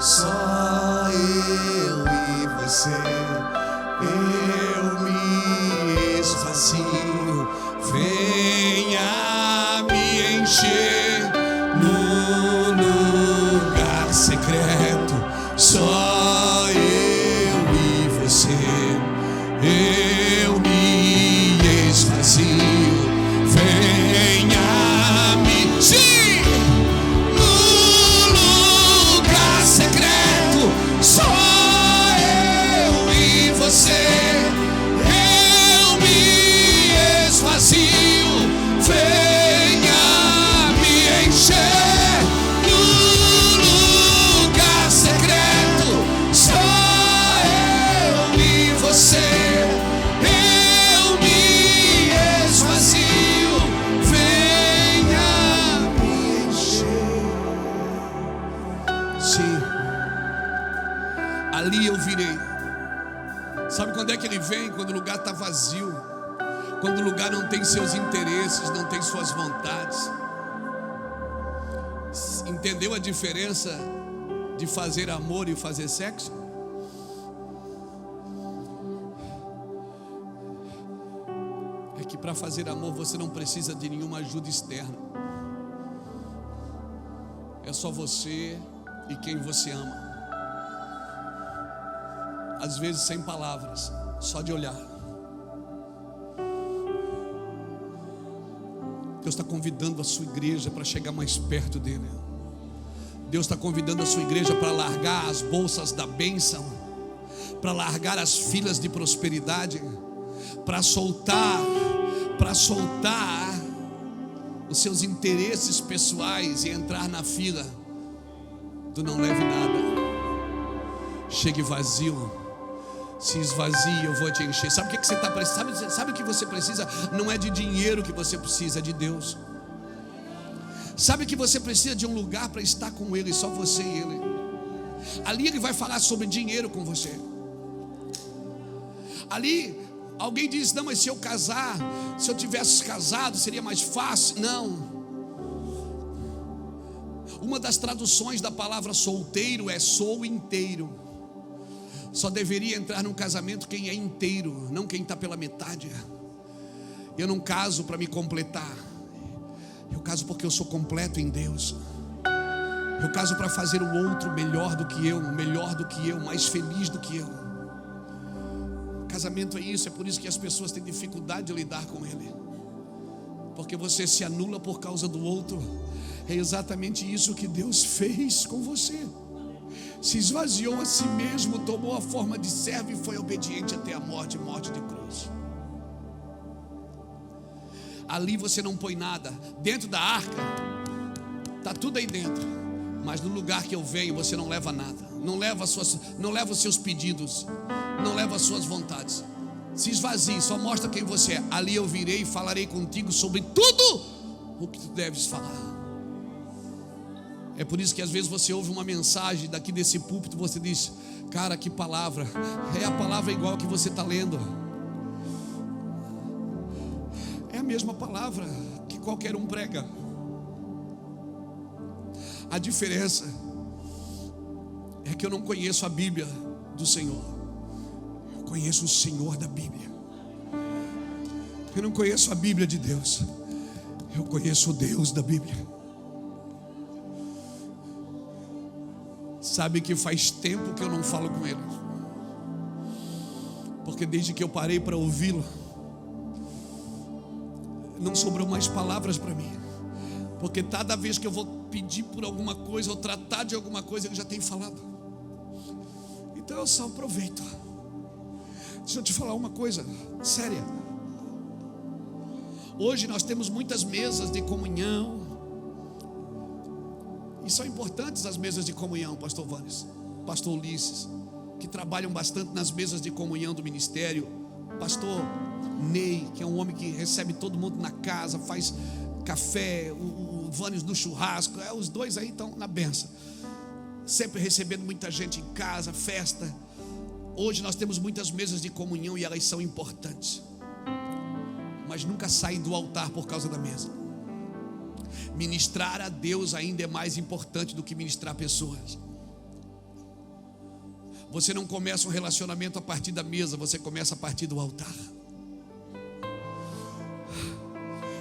Só eu e você, eu me esvazio, venha me encher no lugar secreto. Só eu e você, eu me ali eu virei. Sabe quando é que ele vem? Quando o lugar está vazio, quando o lugar não tem seus interesses, não tem suas vontades. Entendeu a diferença de fazer amor e fazer sexo? É que para fazer amor você não precisa de nenhuma ajuda externa. É só você e quem você ama. Às vezes sem palavras, só de olhar. Deus está convidando a sua igreja para chegar mais perto dele. Deus está convidando a sua igreja para largar as bolsas da bênção, para largar as filas de prosperidade, para soltar os seus interesses pessoais e entrar na fila do não leve nada. Chegue vazio, se esvazie, eu vou te encher. Sabe o que você está precisando? Sabe o que você precisa? Não é de dinheiro que você precisa, é de Deus. Sabe que você precisa de um lugar para estar com Ele, só você e Ele. Ali Ele vai falar sobre dinheiro com você. Ali alguém diz: não, mas se eu casar, se eu tivesse casado seria mais fácil. Não. Uma das traduções da palavra solteiro é sou inteiro. Só deveria entrar num casamento quem é inteiro, não quem está pela metade. Eu não caso para me completar, eu caso porque eu sou completo em Deus. Eu caso para fazer o outro melhor do que eu, mais feliz do que eu. Casamento é isso, é por isso que as pessoas têm dificuldade de lidar com ele, porque você se anula por causa do outro. É exatamente isso que Deus fez com você. Se esvaziou a si mesmo, tomou a forma de servo e foi obediente até a morte de cruz. Ali você não põe nada. Dentro da arca está tudo aí dentro, mas no lugar que eu venho você não leva nada. Não leva os seus pedidos, não leva as suas vontades. Se esvazie, só mostra quem você é. Ali eu virei e falarei contigo sobre tudo o que tu deves falar. É por isso que às vezes você ouve uma mensagem daqui desse púlpito, você diz: cara, que palavra. É a palavra igual que você está lendo. É a mesma palavra que qualquer um prega. A diferença é que eu não conheço a Bíblia do Senhor, eu conheço o Senhor da Bíblia. Eu não conheço a Bíblia de Deus, eu conheço o Deus da Bíblia. Sabe que faz tempo que eu não falo com ele, porque desde que eu parei para ouvi-lo, não sobrou mais palavras para mim. Porque cada vez que eu vou pedir por alguma coisa ou tratar de alguma coisa, ele já tem falado. Então eu só aproveito. Deixa eu te falar uma coisa séria. Hoje nós temos muitas mesas de comunhão, e são importantes as mesas de comunhão, pastor Vanes, pastor Ulisses, que trabalham bastante nas mesas de comunhão do ministério. Pastor Ney, que é um homem que recebe todo mundo na casa, faz café, o Vanes no churrasco. Os dois aí estão na benção, sempre recebendo muita gente em casa, festa. Hoje nós temos muitas mesas de comunhão e elas são importantes, mas nunca saem do altar por causa da mesa. Ministrar a Deus ainda é mais importante do que ministrar pessoas. Você não começa um relacionamento a partir da mesa, você começa a partir do altar.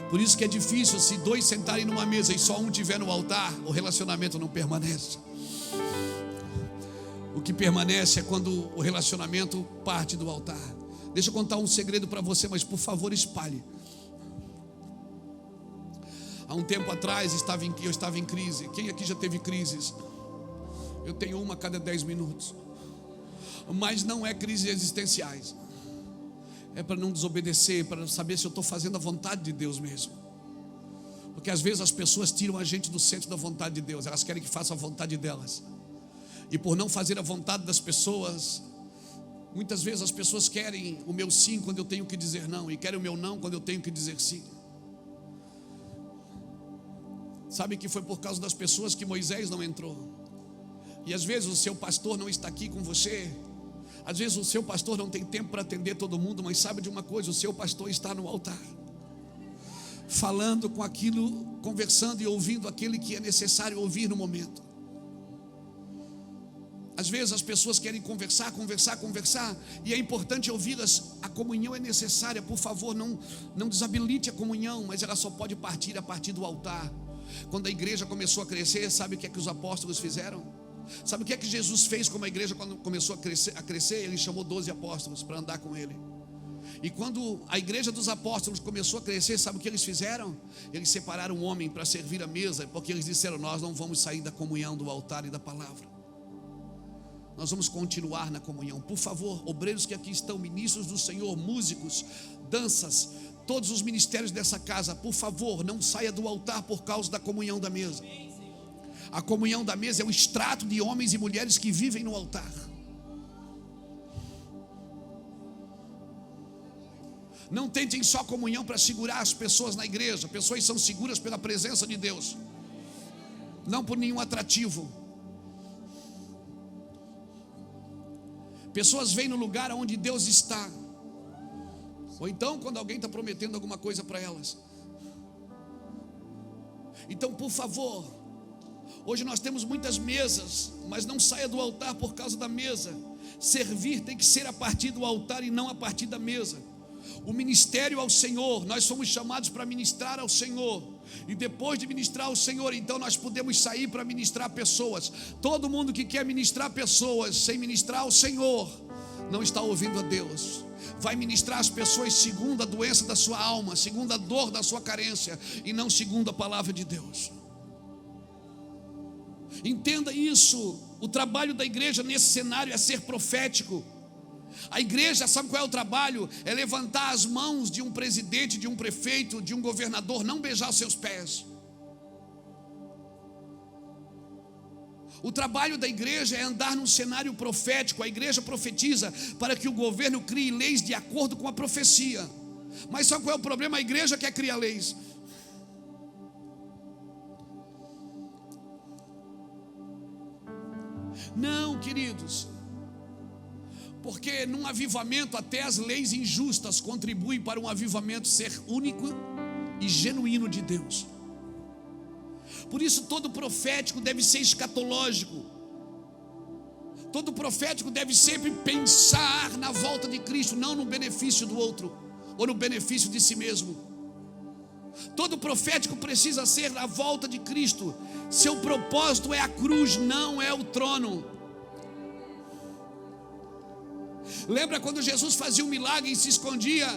Por isso que é difícil, se dois sentarem numa mesa e só um estiver no altar, o relacionamento não permanece. O que permanece é quando o relacionamento parte do altar. Deixa eu contar um segredo para você, mas por favor espalhe. Há um tempo atrás eu estava em crise. Quem aqui já teve crises? Eu tenho uma a cada 10 minutos. Mas não é crises existenciais. É para não desobedecer, para saber se eu estou fazendo a vontade de Deus mesmo. Porque às vezes as pessoas tiram a gente do centro da vontade de Deus. Elas querem que faça a vontade delas. E por não fazer a vontade das pessoas, muitas vezes as pessoas querem o meu sim quando eu tenho que dizer não, e querem o meu não quando eu tenho que dizer sim. Sabe que foi por causa das pessoas que Moisés não entrou. E às vezes o seu pastor não está aqui com você. Às vezes o seu pastor não tem tempo para atender todo mundo. Mas sabe de uma coisa? O seu pastor está no altar, falando com aquilo, conversando e ouvindo aquele que é necessário ouvir no momento. Às vezes as pessoas querem conversar, e é importante ouvi-las. A comunhão é necessária, por favor, não desabilite a comunhão, mas ela só pode partir a partir do altar. Quando a igreja começou a crescer, sabe o que é que os apóstolos fizeram? Sabe o que é que Jesus fez como a igreja quando começou a crescer? Ele chamou 12 apóstolos para andar com ele. E quando a igreja dos apóstolos começou a crescer, sabe o que eles fizeram? Eles separaram um homem para servir a mesa, porque eles disseram: nós não vamos sair da comunhão do altar e da palavra. Nós vamos continuar na comunhão. Por favor, obreiros que aqui estão, ministros do Senhor, músicos, danças, todos os ministérios dessa casa, por favor, não saia do altar por causa da comunhão da mesa. A comunhão da mesa é o extrato de homens e mulheres que vivem no altar. Não tentem só comunhão para segurar as pessoas na igreja. Pessoas são seguras pela presença de Deus, não por nenhum atrativo. Pessoas vêm no lugar onde Deus está, ou então quando alguém está prometendo alguma coisa para elas. Então, por favor, hoje nós temos muitas mesas, mas não saia do altar por causa da mesa. Servir tem que ser a partir do altar e não a partir da mesa. O ministério ao Senhor, nós somos chamados para ministrar ao Senhor. E depois de ministrar ao Senhor, então nós podemos sair para ministrar pessoas. Todo mundo que quer ministrar pessoas sem ministrar ao Senhor não está ouvindo a Deus. Vai ministrar as pessoas segundo a doença da sua alma, segundo a dor da sua carência, e não segundo a palavra de Deus. Entenda isso. O trabalho da igreja nesse cenário é ser profético. A igreja, sabe qual é o trabalho? É levantar as mãos de um presidente, de um prefeito, de um governador, não beijar seus pés. O trabalho da igreja é andar num cenário profético. A igreja profetiza para que o governo crie leis de acordo com a profecia. Mas sabe qual é o problema? A igreja quer criar leis. Não, queridos, porque num avivamento até as leis injustas contribuem para um avivamento ser único e genuíno de Deus. Por isso todo profético deve ser escatológico. Todo profético deve sempre pensar na volta de Cristo, não no benefício do outro ou no benefício de si mesmo. Todo profético precisa ser a volta de Cristo. Seu propósito é a cruz, não é o trono. Lembra quando Jesus fazia um milagre e se escondia?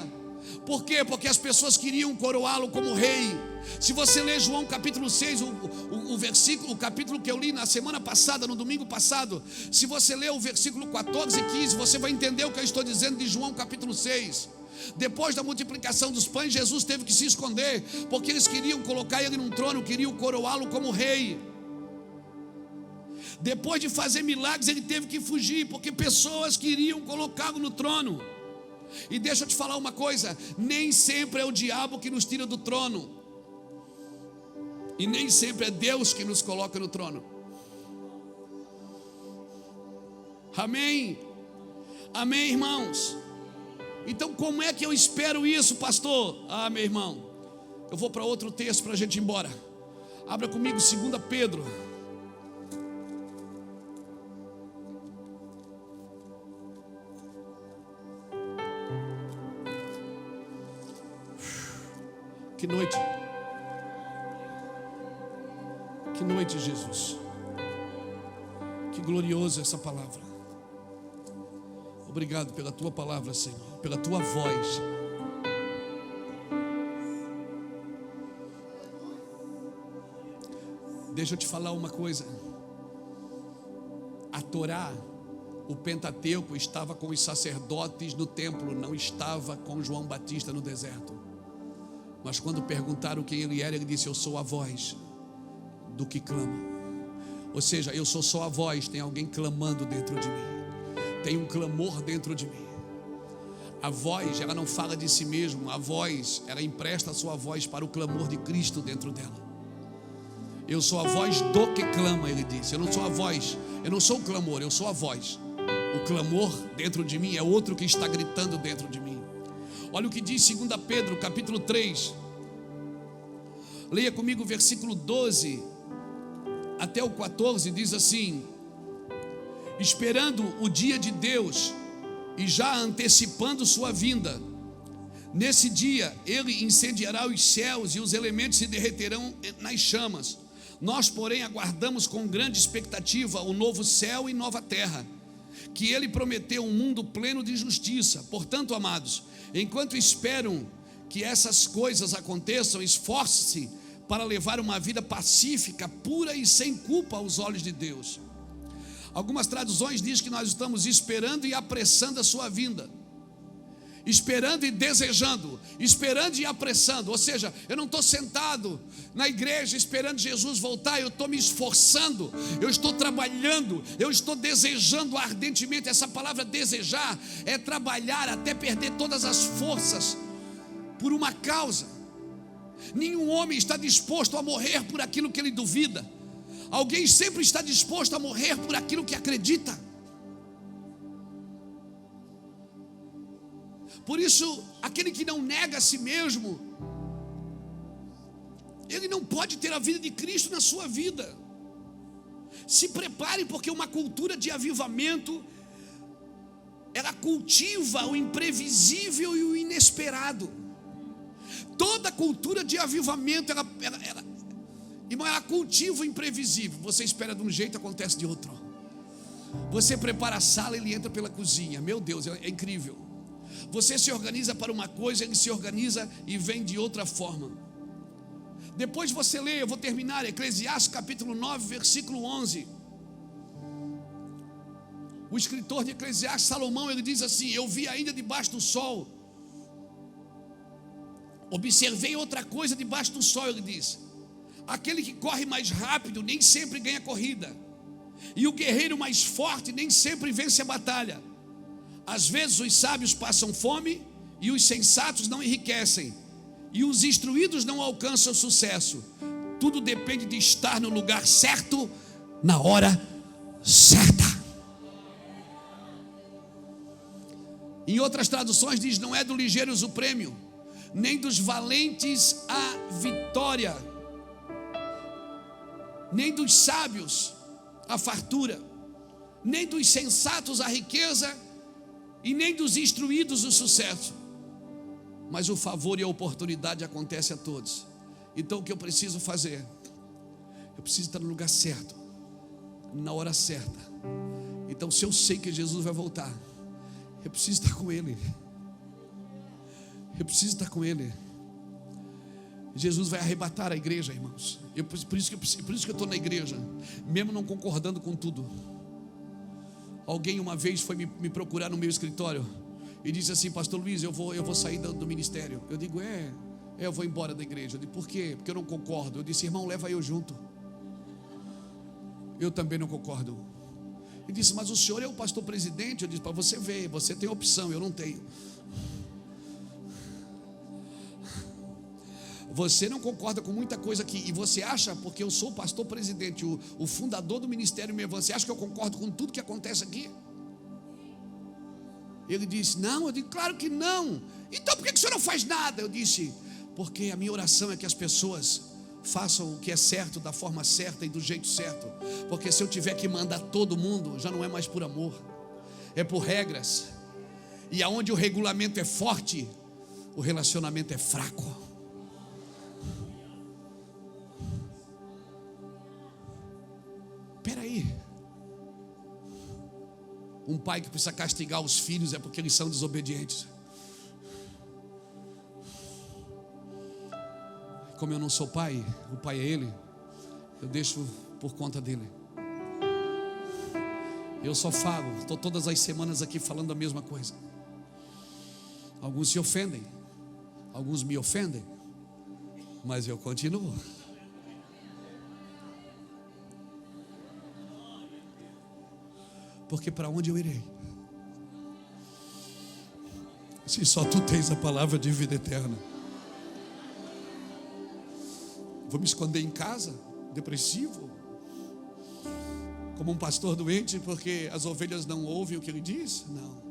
Por quê? Porque as pessoas queriam coroá-lo como rei. Se você ler João capítulo 6, o capítulo que eu li na semana passada, no domingo passado, se você ler o versículo 14 e 15, você vai entender o que eu estou dizendo de João capítulo 6. Depois da multiplicação dos pães, Jesus teve que se esconder, porque eles queriam colocar ele num trono, queriam coroá-lo como rei. Depois de fazer milagres, ele teve que fugir, porque pessoas queriam colocá-lo no trono. E deixa eu te falar uma coisa: nem sempre é o diabo que nos tira do trono, e nem sempre é Deus que nos coloca no trono. Amém? Amém, irmãos? Então como é que eu espero isso, pastor? Ah, meu irmão, eu vou para outro texto para a gente ir embora. Abra comigo 2 Pedro. Que noite. Que noite, Jesus. Que gloriosa essa palavra. Obrigado pela tua palavra, Senhor, pela tua voz. Deixa eu te falar uma coisa. A Torá, o Pentateuco, estava com os sacerdotes no templo, não estava com João Batista no deserto. Mas quando perguntaram quem ele era, ele disse: eu sou a voz do que clama. Ou seja, eu sou só a voz, tem alguém clamando dentro de mim. Tem um clamor dentro de mim. A voz, ela não fala de si mesma. A voz, ela empresta a sua voz para o clamor de Cristo dentro dela. Eu sou a voz do que clama, ele disse. disse. Eu não sou a voz, eu não sou o clamor, eu sou a voz. O clamor dentro de mim é outro que está gritando dentro de mim. Olha o que diz 2 Pedro, capítulo 3. Leia comigo o versículo 12 até o 14, diz assim: esperando o dia de Deus e já antecipando sua vinda. Nesse dia ele incendiará os céus e os elementos se derreterão nas chamas. Nós, porém, aguardamos com grande expectativa o novo céu e nova terra, que ele prometeu, um mundo pleno de justiça. Portanto, amados, enquanto esperam que essas coisas aconteçam, esforce-se para levar uma vida pacífica, pura e sem culpa aos olhos de Deus. Algumas traduções dizem que nós estamos esperando e apressando a sua vinda. Esperando e desejando, esperando e apressando. Ou seja, eu não estou sentado na igreja esperando Jesus voltar, eu estou me esforçando, eu estou trabalhando, eu estou desejando ardentemente. Essa palavra desejar é trabalhar até perder todas as forças por uma causa. Nenhum homem está disposto a morrer por aquilo que ele duvida. Alguém sempre está disposto a morrer por aquilo que acredita. Por isso, aquele que não nega a si mesmo, ele não pode ter a vida de Cristo na sua vida. Se prepare, porque uma cultura de avivamento, ela cultiva o imprevisível e o inesperado. Toda cultura de avivamento, ela cultiva o imprevisível. Você espera de um jeito, acontece de outro. Você prepara a sala, ele entra pela cozinha. Meu Deus, é incrível. Você se organiza para uma coisa, ele se organiza e vem de outra forma. Depois você lê, eu vou terminar, Eclesiastes capítulo 9, versículo 11. O escritor de Eclesiastes, Salomão, ele diz assim: eu vi ainda debaixo do sol, observei outra coisa debaixo do sol, ele diz: aquele que corre mais rápido nem sempre ganha corrida, e o guerreiro mais forte nem sempre vence a batalha. Às vezes os sábios passam fome e os sensatos não enriquecem, e os instruídos não alcançam sucesso. Tudo depende de estar no lugar certo, na hora certa. Em outras traduções diz: não é do ligeiros o prêmio, nem dos valentes a vitória, nem dos sábios a fartura, nem dos sensatos a riqueza, e nem dos instruídos o sucesso, mas o favor e a oportunidade acontece a todos. Então o que eu preciso fazer? Eu preciso estar no lugar certo, na hora certa. Então, se eu sei que Jesus vai voltar, eu preciso estar com Ele. Eu preciso estar com Ele. Jesus vai arrebatar a igreja, irmãos. Por isso que eu estou na igreja, mesmo não concordando com tudo. Alguém uma vez foi me procurar no meu escritório e disse assim: pastor Luiz, eu vou sair do ministério. Eu digo: eu vou embora da igreja. Eu digo: por quê? Porque eu não concordo. Eu disse: irmão, leva eu junto. Eu também não concordo. Ele disse: mas o senhor é o pastor presidente. Eu disse: para você ver, você tem opção, eu não tenho. Você não concorda com muita coisa aqui, e você acha, porque eu sou o pastor presidente, o fundador do ministério meu, você acha que eu concordo com tudo que acontece aqui? Ele disse: não. Eu digo: claro que não. Então por que o senhor não faz nada? Eu disse: porque a minha oração é que as pessoas façam o que é certo, da forma certa e do jeito certo. Porque se eu tiver que mandar todo mundo, já não é mais por amor, é por regras. E aonde o regulamento é forte, o relacionamento é fraco. Peraí, um pai que precisa castigar os filhos é porque eles são desobedientes. Como eu não sou pai, o pai é ele, eu deixo por conta dele. Eu só falo, estou todas as semanas aqui falando a mesma coisa. Alguns se ofendem, alguns me ofendem, mas eu continuo. Porque para onde eu irei? Se só tu tens a palavra de vida eterna. Vou me esconder em casa, depressivo? como um pastor doente, porque as ovelhas não ouvem o que ele diz? Não,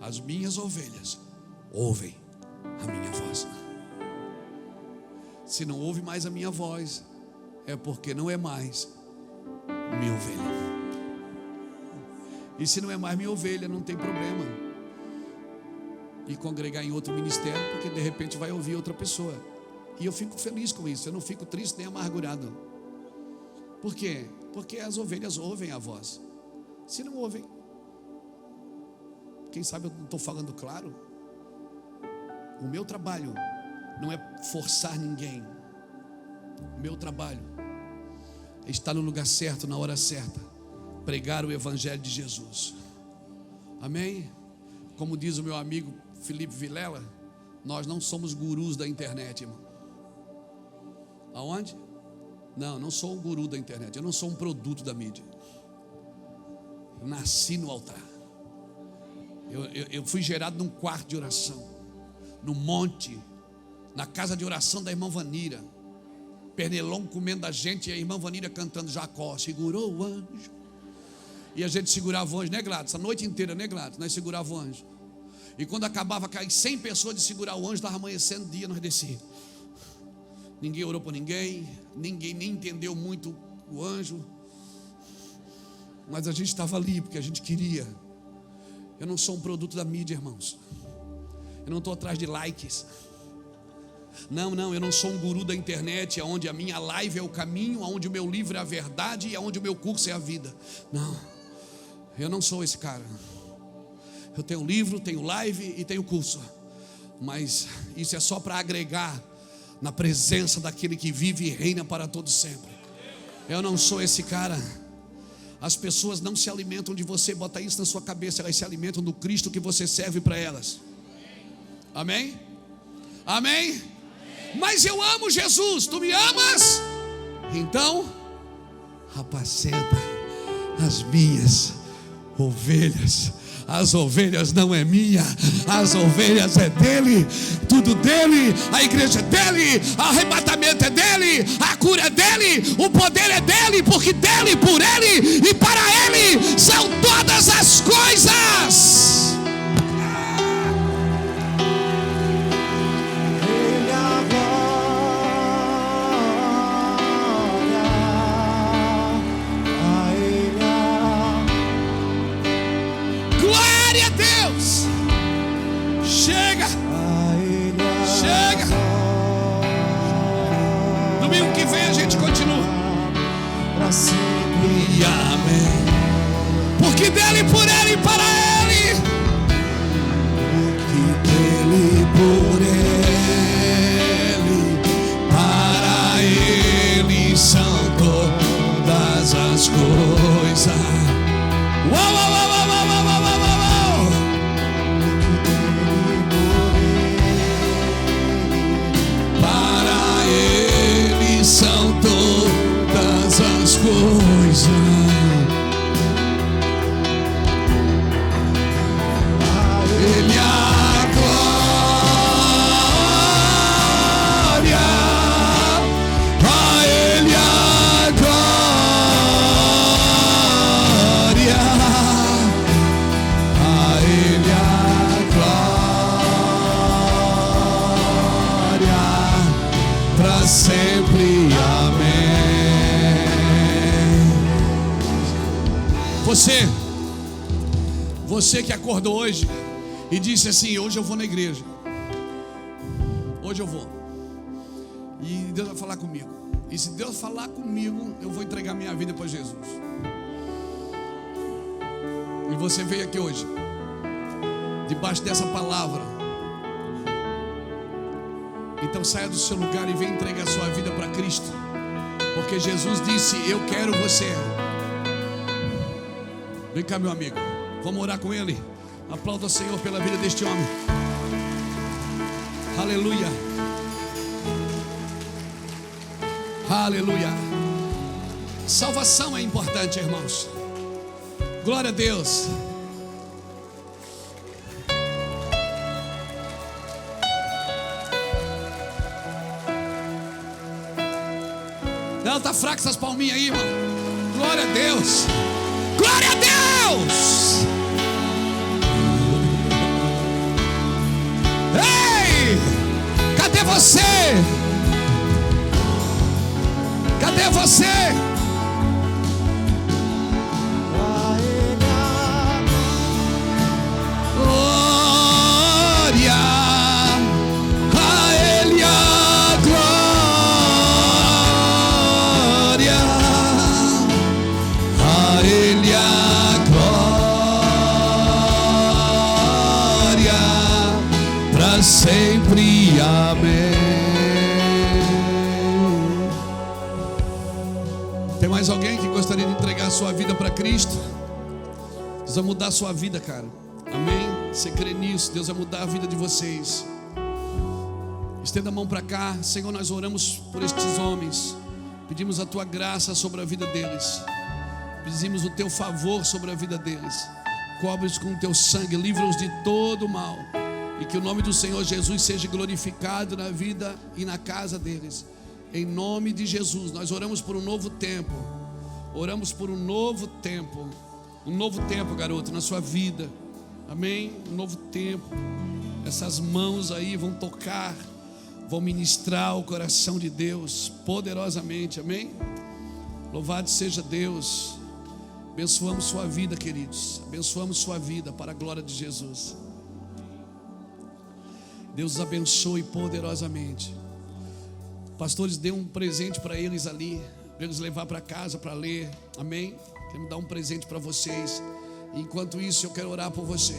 as minhas ovelhas ouvem a minha voz. Se não ouve mais a minha voz, é porque não é mais minha ovelha. E se não é mais minha ovelha, não tem problema e congregar em outro ministério, porque de repente vai ouvir outra pessoa. E eu fico feliz com isso, eu não fico triste nem amargurado. Por quê? Porque as ovelhas ouvem a voz. Se não ouvem, quem sabe eu não estou falando claro? O meu trabalho não é forçar ninguém. O meu trabalho é estar no lugar certo, na hora certa, pregar o evangelho de Jesus. Amém? Como diz o meu amigo Felipe Vilela, nós não somos gurus da internet, irmão. Aonde? Não sou um guru da internet. Eu não sou um produto da mídia. Eu nasci no altar. Eu fui gerado num quarto de oração, no monte, na casa de oração da irmã Vanira. Pernilongo comendo a gente e a irmã Vanira cantando Jacó, segurou o anjo. E a gente segurava o anjo, né, Gladys? A noite inteira, né, Gladys? Nós segurava o anjo. E quando acabava, cair 100 pessoas de segurar o anjo, estava amanhecendo o dia, nós descíamos. Ninguém orou por ninguém, ninguém nem entendeu muito o anjo, mas a gente estava ali porque a gente queria. Eu não sou um produto da mídia, irmãos. Eu não estou atrás de likes. Não, eu não sou um guru da internet, onde a minha live é o caminho, onde o meu livro é a verdade e onde o meu curso é a vida. Não, eu não sou esse cara. Eu tenho livro, tenho live e tenho curso, mas isso é só para agregar na presença daquele que vive e reina para todo sempre. Eu não sou esse cara. As pessoas não se alimentam de você, bota isso na sua cabeça. Elas se alimentam do Cristo que você serve para elas. Amém? Amém? Mas eu amo Jesus. Tu me amas? Então apacenta as minhas ovelhas. As ovelhas não é minha, as ovelhas é dele, tudo dele, a igreja é dele, o arrebatamento é dele, a cura é dele, o poder é dele, porque dele, por ele e para ele são todas as coisas. Chega. Domingo que vem a gente continua. Pra sempre. Amém. Porque dele, por ele e para ele. Porque dele, por ele, para ele são todas as coisas. Uau, uau, uau, uau, uau, uau, uau, uau. São todas as coisas. Ele a glória, a ele a glória, a ele a glória, para sempre. Você que acordou hoje e disse assim: hoje eu vou na igreja, hoje eu vou, e Deus vai falar comigo. E se Deus falar comigo, eu vou entregar minha vida para Jesus. E você veio aqui hoje debaixo dessa palavra. Então saia do seu lugar e venha entregar sua vida para Cristo, porque Jesus disse: eu quero você. Vem cá, meu amigo, vamos orar com ele. Aplauda o Senhor pela vida deste homem. Aleluia. Aleluia. Salvação é importante, irmãos. Glória a Deus. Não, tá fraca essas palminhas aí, irmão. Glória a Deus. Glória a Deus! Ei! Cadê você? Cadê você? Glória a Ele, a glória a Ele, a glória para sempre. Amém. Tem mais alguém que gostaria de entregar a sua vida para Cristo? Deus vai mudar a sua vida, cara. Amém? Você crê nisso? Deus vai mudar a vida de vocês. Estenda a mão para cá. Senhor, nós oramos por estes homens. Pedimos a tua graça sobre a vida deles. Pedimos o teu favor sobre a vida deles. Cobre-os com o teu sangue, livra-os de todo o mal. E que o nome do Senhor Jesus seja glorificado na vida e na casa deles. Em nome de Jesus, nós oramos por um novo tempo. Oramos por um novo tempo. Um novo tempo, garoto, na sua vida. Amém? Um novo tempo. Essas mãos aí vão tocar, vão ministrar o coração de Deus poderosamente. Amém? Louvado seja Deus. Abençoamos sua vida, queridos. Abençoamos sua vida para a glória de Jesus. Deus os abençoe poderosamente. Pastores, dê um presente para eles ali, para eles levar para casa para ler. Amém? Quero dar um presente para vocês. Enquanto isso, eu quero orar por você.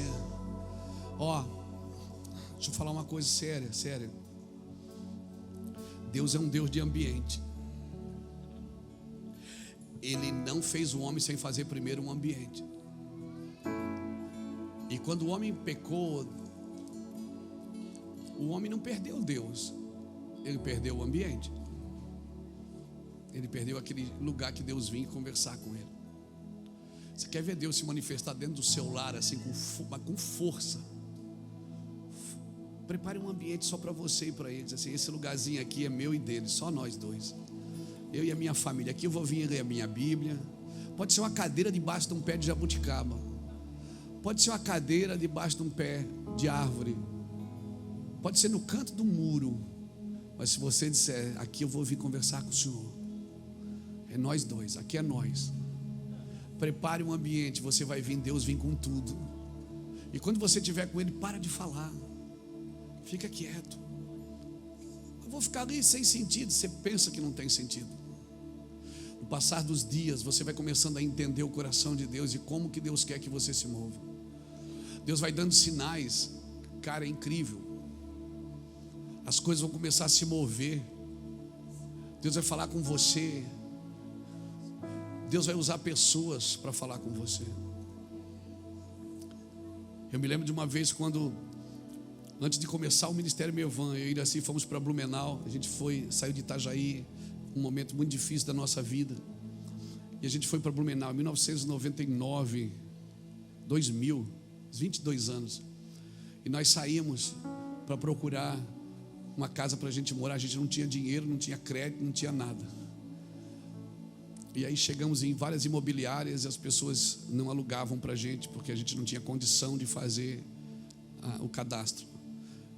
Ó, deixa eu falar uma coisa séria. Deus é um Deus de ambiente. Ele não fez o homem sem fazer primeiro um ambiente. E quando o homem pecou, o homem não perdeu Deus, ele perdeu o ambiente. Ele perdeu aquele lugar que Deus vinha conversar com ele. Você quer ver Deus se manifestar dentro do seu lar assim com força? Prepare um ambiente só para você e para eles. Assim, esse lugarzinho aqui é meu e deles, só nós dois. Eu e a minha família. Aqui eu vou vir ler a minha Bíblia. Pode ser uma cadeira debaixo de um pé de jabuticaba. Pode ser uma cadeira debaixo de um pé de árvore. Pode ser no canto do muro. Mas se você disser, aqui eu vou vir conversar com o Senhor, é nós dois, aqui é nós. Prepare um ambiente, você vai vir, Deus vem com tudo. E quando você estiver com Ele, para de falar. Fica quieto. Eu vou ficar ali sem sentido. Você pensa que não tem sentido. No passar dos dias, você vai começando a entender o coração de Deus e como que Deus quer que você se mova. Deus vai dando sinais. Cara, é incrível. As coisas vão começar a se mover. Deus vai falar com você. Deus vai usar pessoas para falar com você. Eu me lembro de uma vez quando, antes de começar o Ministério Mevan, eu e Iraci fomos para Blumenau. A gente saiu de Itajaí, um momento muito difícil da nossa vida. E a gente foi para Blumenau em 1999, 2000, 22 anos. E nós saímos para procurar uma casa para a gente morar. A gente não tinha dinheiro, não tinha crédito, não tinha nada. E aí chegamos em várias imobiliárias e as pessoas não alugavam para a gente, porque a gente não tinha condição de fazer o cadastro.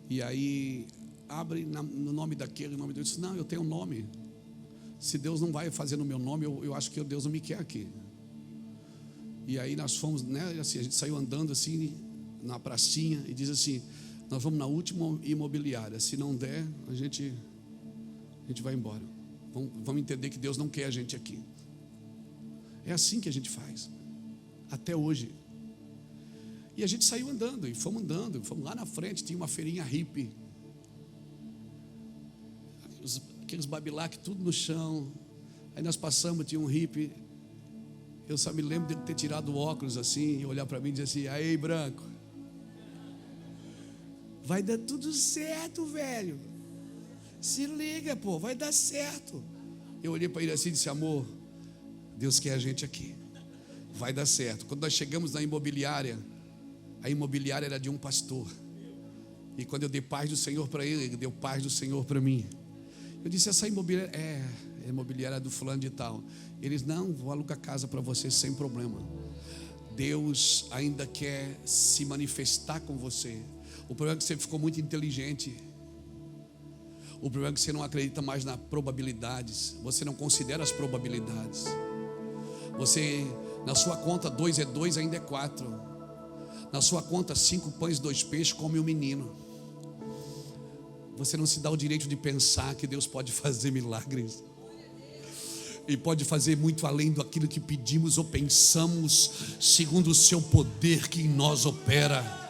E aí abre no nome daquele, no nome dele. Eu disse, não, eu tenho um nome. Se Deus não vai fazer no meu nome, eu acho que Deus não me quer aqui. E aí nós fomos, né, assim, a gente saiu andando assim na pracinha e diz assim, nós vamos na última imobiliária. Se não der, a gente vai embora. Vamos entender que Deus não quer a gente aqui. É assim que a gente faz, até hoje. E a gente saiu andando, e fomos lá na frente, tinha uma feirinha hippie. Aqueles babilac tudo no chão. Aí nós passamos, tinha um hippie. Eu só me lembro dele ter tirado o óculos assim, e olhar para mim e dizer assim, aí branco, vai dar tudo certo, velho. Se liga, pô, vai dar certo. Eu olhei para ele assim e disse, amor, Deus quer a gente aqui, vai dar certo. Quando nós chegamos na imobiliária, a imobiliária era de um pastor. E quando eu dei paz do Senhor para ele, ele deu paz do Senhor para mim. Eu disse, essa imobiliária é a imobiliária do fulano de tal. Eles, não, vou alugar casa para você sem problema. Deus ainda quer se manifestar com você. O problema é que você ficou muito inteligente. O problema é que você não acredita mais nas probabilidades. Você não considera as probabilidades. Você, na sua conta 2 é 2, ainda é 4. Na sua conta 5 pães, 2 peixes, come um menino. Você não se dá o direito de pensar que Deus pode fazer milagres. E pode fazer muito além daquilo que pedimos ou pensamos, segundo o seu poder que em nós opera.